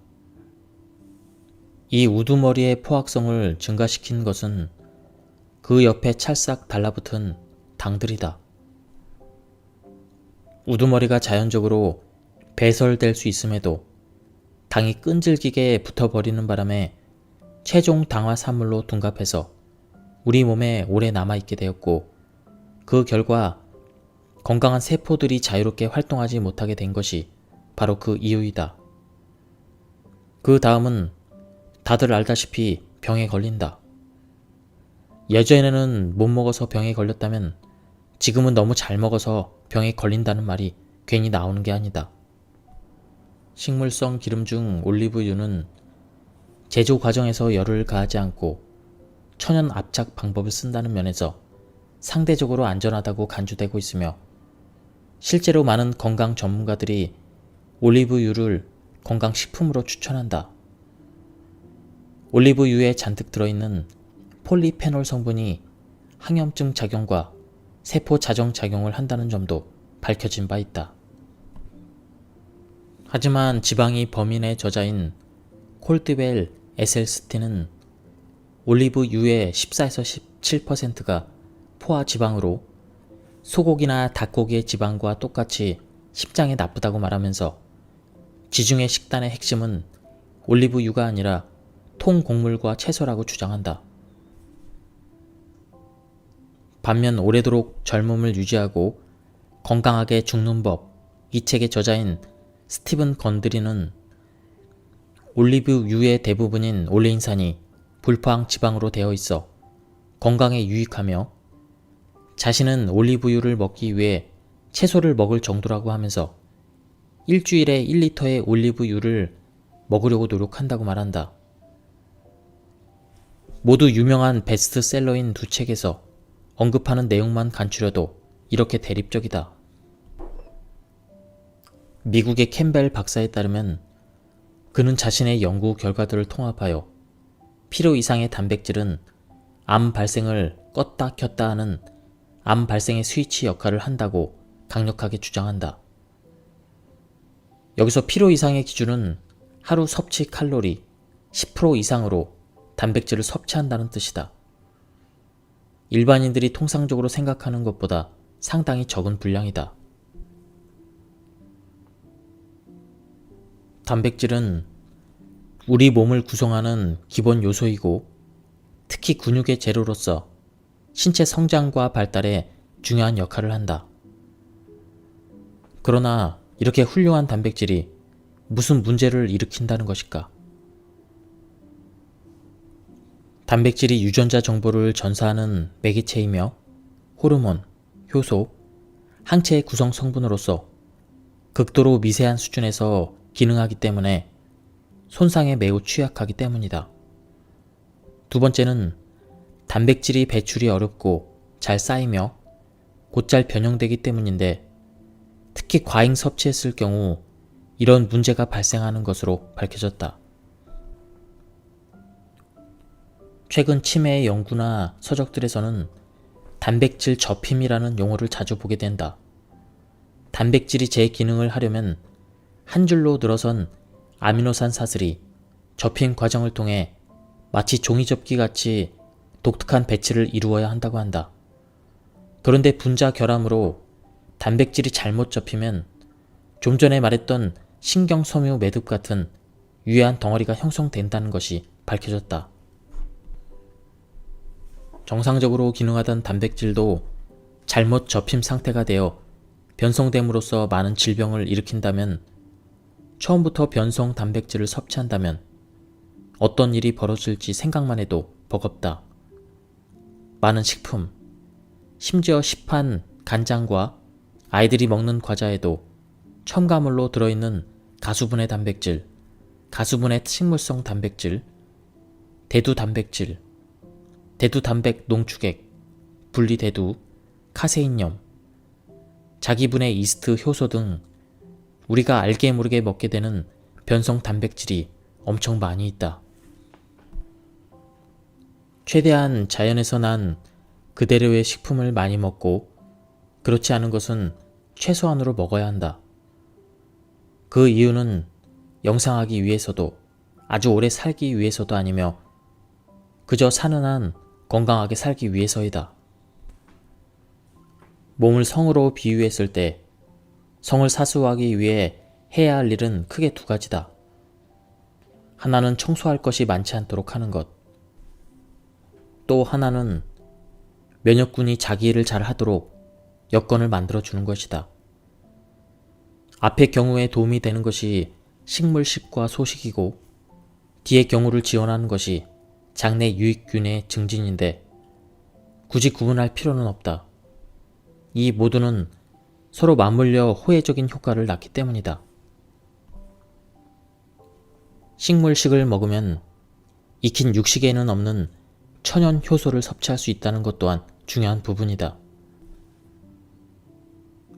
이 우두머리의 포악성을 증가시킨 것은 그 옆에 찰싹 달라붙은 당들이다. 우두머리가 자연적으로 배설될 수 있음에도 당이 끈질기게 붙어버리는 바람에 최종 당화 산물로 둔갑해서 우리 몸에 오래 남아있게 되었고 그 결과 건강한 세포들이 자유롭게 활동하지 못하게 된 것이 바로 그 이유이다. 그 다음은 다들 알다시피 병에 걸린다. 예전에는 못 먹어서 병에 걸렸다면 지금은 너무 잘 먹어서 병에 걸린다는 말이 괜히 나오는 게 아니다. 식물성 기름 중 올리브유는 제조 과정에서 열을 가하지 않고 천연 압착 방법을 쓴다는 면에서 상대적으로 안전하다고 간주되고 있으며, 실제로 많은 건강 전문가들이 올리브유를 건강식품으로 추천한다. 올리브유에 잔뜩 들어있는 폴리페놀 성분이 항염증 작용과 세포 자정 작용을 한다는 점도 밝혀진 바 있다. 하지만 지방이 범인의 저자인 콜드웰 에셀스틴은 올리브유의 14에서 17%가 포화 지방으로 소고기나 닭고기의 지방과 똑같이 심장에 나쁘다고 말하면서 지중해 식단의 핵심은 올리브유가 아니라 통곡물과 채소라고 주장한다. 반면 오래도록 젊음을 유지하고 건강하게 죽는 법, 이 책의 저자인 스티븐 건드리는 올리브유의 대부분인 올레인산이 불포항 지방으로 되어 있어 건강에 유익하며, 자신은 올리브유를 먹기 위해 채소를 먹을 정도라고 하면서 일주일에 1리터의 올리브유를 먹으려고 노력한다고 말한다. 모두 유명한 베스트셀러인 두 책에서 언급하는 내용만 간추려도 이렇게 대립적이다. 미국의 캠벨 박사에 따르면 그는 자신의 연구 결과들을 통합하여 필요 이상의 단백질은 암 발생을 껐다 켰다 하는 암 발생의 스위치 역할을 한다고 강력하게 주장한다. 여기서 필요 이상의 기준은 하루 섭취 칼로리 10% 이상으로 단백질을 섭취한다는 뜻이다. 일반인들이 통상적으로 생각하는 것보다 상당히 적은 분량이다. 단백질은 우리 몸을 구성하는 기본 요소이고 특히 근육의 재료로서 신체 성장과 발달에 중요한 역할을 한다. 그러나 이렇게 훌륭한 단백질이 무슨 문제를 일으킨다는 것일까? 단백질이 유전자 정보를 전사하는 매개체이며 호르몬, 효소, 항체의 구성 성분으로서 극도로 미세한 수준에서 기능하기 때문에 손상에 매우 취약하기 때문이다. 두 번째는 단백질이 배출이 어렵고 잘 쌓이며 곧잘 변형되기 때문인데, 특히 과잉 섭취했을 경우 이런 문제가 발생하는 것으로 밝혀졌다. 최근 치매의 연구나 서적들에서는 단백질 접힘이라는 용어를 자주 보게 된다. 단백질이 제 기능을 하려면 한 줄로 늘어선 아미노산 사슬이 접힘 과정을 통해 마치 종이접기 같이 독특한 배치를 이루어야 한다고 한다. 그런데 분자 결함으로 단백질이 잘못 접히면 좀 전에 말했던 신경섬유 매듭 같은 유해한 덩어리가 형성된다는 것이 밝혀졌다. 정상적으로 기능하던 단백질도 잘못 접힘 상태가 되어 변성됨으로써 많은 질병을 일으킨다면, 처음부터 변성 단백질을 섭취한다면 어떤 일이 벌어질지 생각만 해도 버겁다. 많은 식품, 심지어 시판, 간장과 아이들이 먹는 과자에도 첨가물로 들어있는 가수분해 단백질, 가수분해 식물성 단백질, 대두 단백질, 대두 단백 농축액, 분리대두, 카세인염, 자기분해 이스트 효소 등 우리가 알게 모르게 먹게 되는 변성 단백질이 엄청 많이 있다. 최대한 자연에서 난 그대로의 식품을 많이 먹고, 그렇지 않은 것은 최소한으로 먹어야 한다. 그 이유는 영상하기 위해서도 아주 오래 살기 위해서도 아니며 그저 사는 한 건강하게 살기 위해서이다. 몸을 성으로 비유했을 때 성을 사수하기 위해 해야 할 일은 크게 두 가지다. 하나는 청소할 것이 많지 않도록 하는 것. 또 하나는 면역군이 자기 일을 잘 하도록 여건을 만들어주는 것이다. 앞의 경우에 도움이 되는 것이 식물식과 소식이고 뒤의 경우를 지원하는 것이 장내 유익균의 증진인데 굳이 구분할 필요는 없다. 이 모두는 서로 맞물려 호혜적인 효과를 낳기 때문이다. 식물식을 먹으면 익힌 육식에는 없는 천연 효소를 섭취할 수 있다는 것 또한 중요한 부분이다.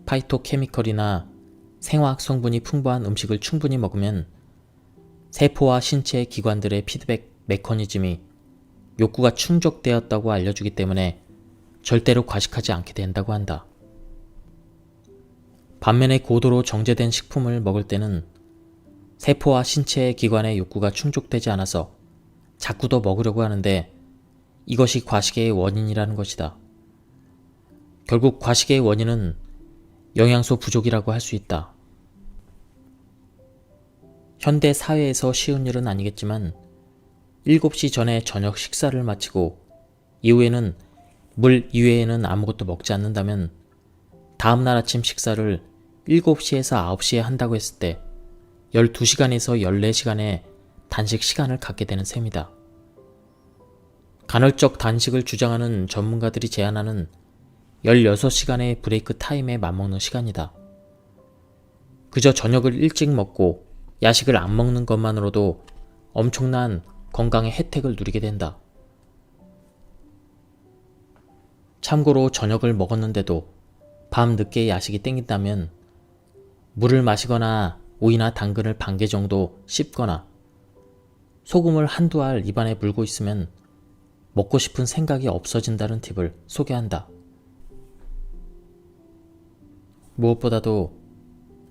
파이토케미컬이나 생화학 성분이 풍부한 음식을 충분히 먹으면 세포와 신체의 기관들의 피드백 메커니즘이 욕구가 충족되었다고 알려주기 때문에 절대로 과식하지 않게 된다고 한다. 반면에 고도로 정제된 식품을 먹을 때는 세포와 신체의 기관의 욕구가 충족되지 않아서 자꾸 더 먹으려고 하는데 이것이 과식의 원인이라는 것이다. 결국 과식의 원인은 영양소 부족이라고 할 수 있다. 현대 사회에서 쉬운 일은 아니겠지만 7시 전에 저녁 식사를 마치고 이후에는 물 이외에는 아무것도 먹지 않는다면 다음날 아침 식사를 7시에서 9시에 한다고 했을 때 12시간에서 14시간의 단식 시간을 갖게 되는 셈이다. 간헐적 단식을 주장하는 전문가들이 제안하는 16시간의 브레이크 타임에 맞먹는 시간이다. 그저 저녁을 일찍 먹고 야식을 안 먹는 것만으로도 엄청난 건강의 혜택을 누리게 된다. 참고로 저녁을 먹었는데도 밤 늦게 야식이 땡긴다면 물을 마시거나 오이나 당근을 반 개 정도 씹거나 소금을 한두 알 입안에 물고 있으면 먹고 싶은 생각이 없어진다는 팁을 소개한다. 무엇보다도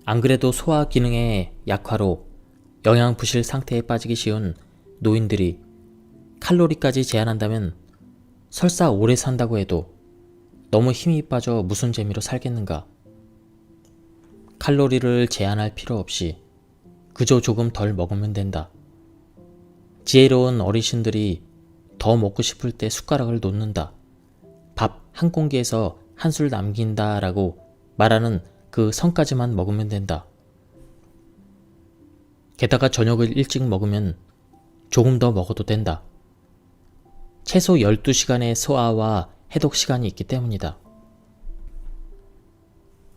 안 그래도 소화 기능의 약화로 영양 부실 상태에 빠지기 쉬운 노인들이 칼로리까지 제한한다면 설사 오래 산다고 해도 너무 힘이 빠져 무슨 재미로 살겠는가. 칼로리를 제한할 필요 없이 그저 조금 덜 먹으면 된다. 지혜로운 어르신들이 더 먹고 싶을 때 숟가락을 놓는다. 밥 한 공기에서 한술 남긴다 라고 말하는 그 선까지만 먹으면 된다. 게다가 저녁을 일찍 먹으면 조금 더 먹어도 된다. 최소 12시간의 소화와 해독 시간이 있기 때문이다.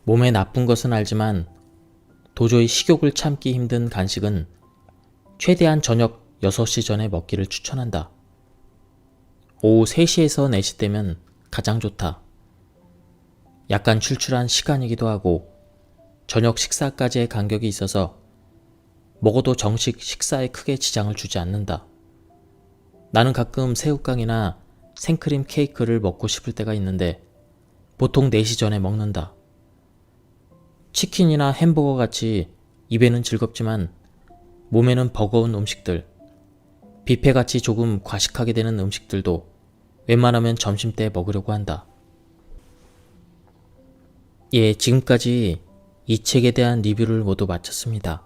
몸에 나쁜 것은 알지만 도저히 식욕을 참기 힘든 간식은 최대한 저녁 6시 전에 먹기를 추천한다. 오후 3시에서 4시 때면 가장 좋다. 약간 출출한 시간이기도 하고 저녁 식사까지의 간격이 있어서 먹어도 정식 식사에 크게 지장을 주지 않는다. 나는 가끔 새우깡이나 생크림 케이크를 먹고 싶을 때가 있는데 보통 4시 전에 먹는다. 치킨이나 햄버거 같이 입에는 즐겁지만 몸에는 버거운 음식들, 뷔페같이 조금 과식하게 되는 음식들도 웬만하면 점심때 먹으려고 한다. 예, 지금까지 이 책에 대한 리뷰를 모두 마쳤습니다.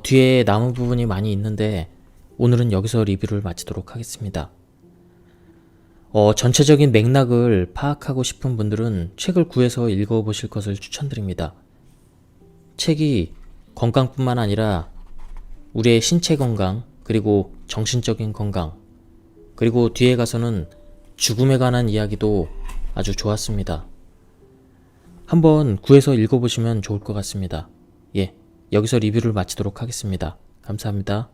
뒤에 남은 부분이 많이 있는데 오늘은 여기서 리뷰를 마치도록 하겠습니다. 전체적인 맥락을 파악하고 싶은 분들은 책을 구해서 읽어보실 것을 추천드립니다. 책이 건강뿐만 아니라 우리의 신체 건강, 그리고 정신적인 건강, 그리고 뒤에 가서는 죽음에 관한 이야기도 아주 좋았습니다. 한번 구해서 읽어보시면 좋을 것 같습니다. 예, 여기서 리뷰를 마치도록 하겠습니다. 감사합니다.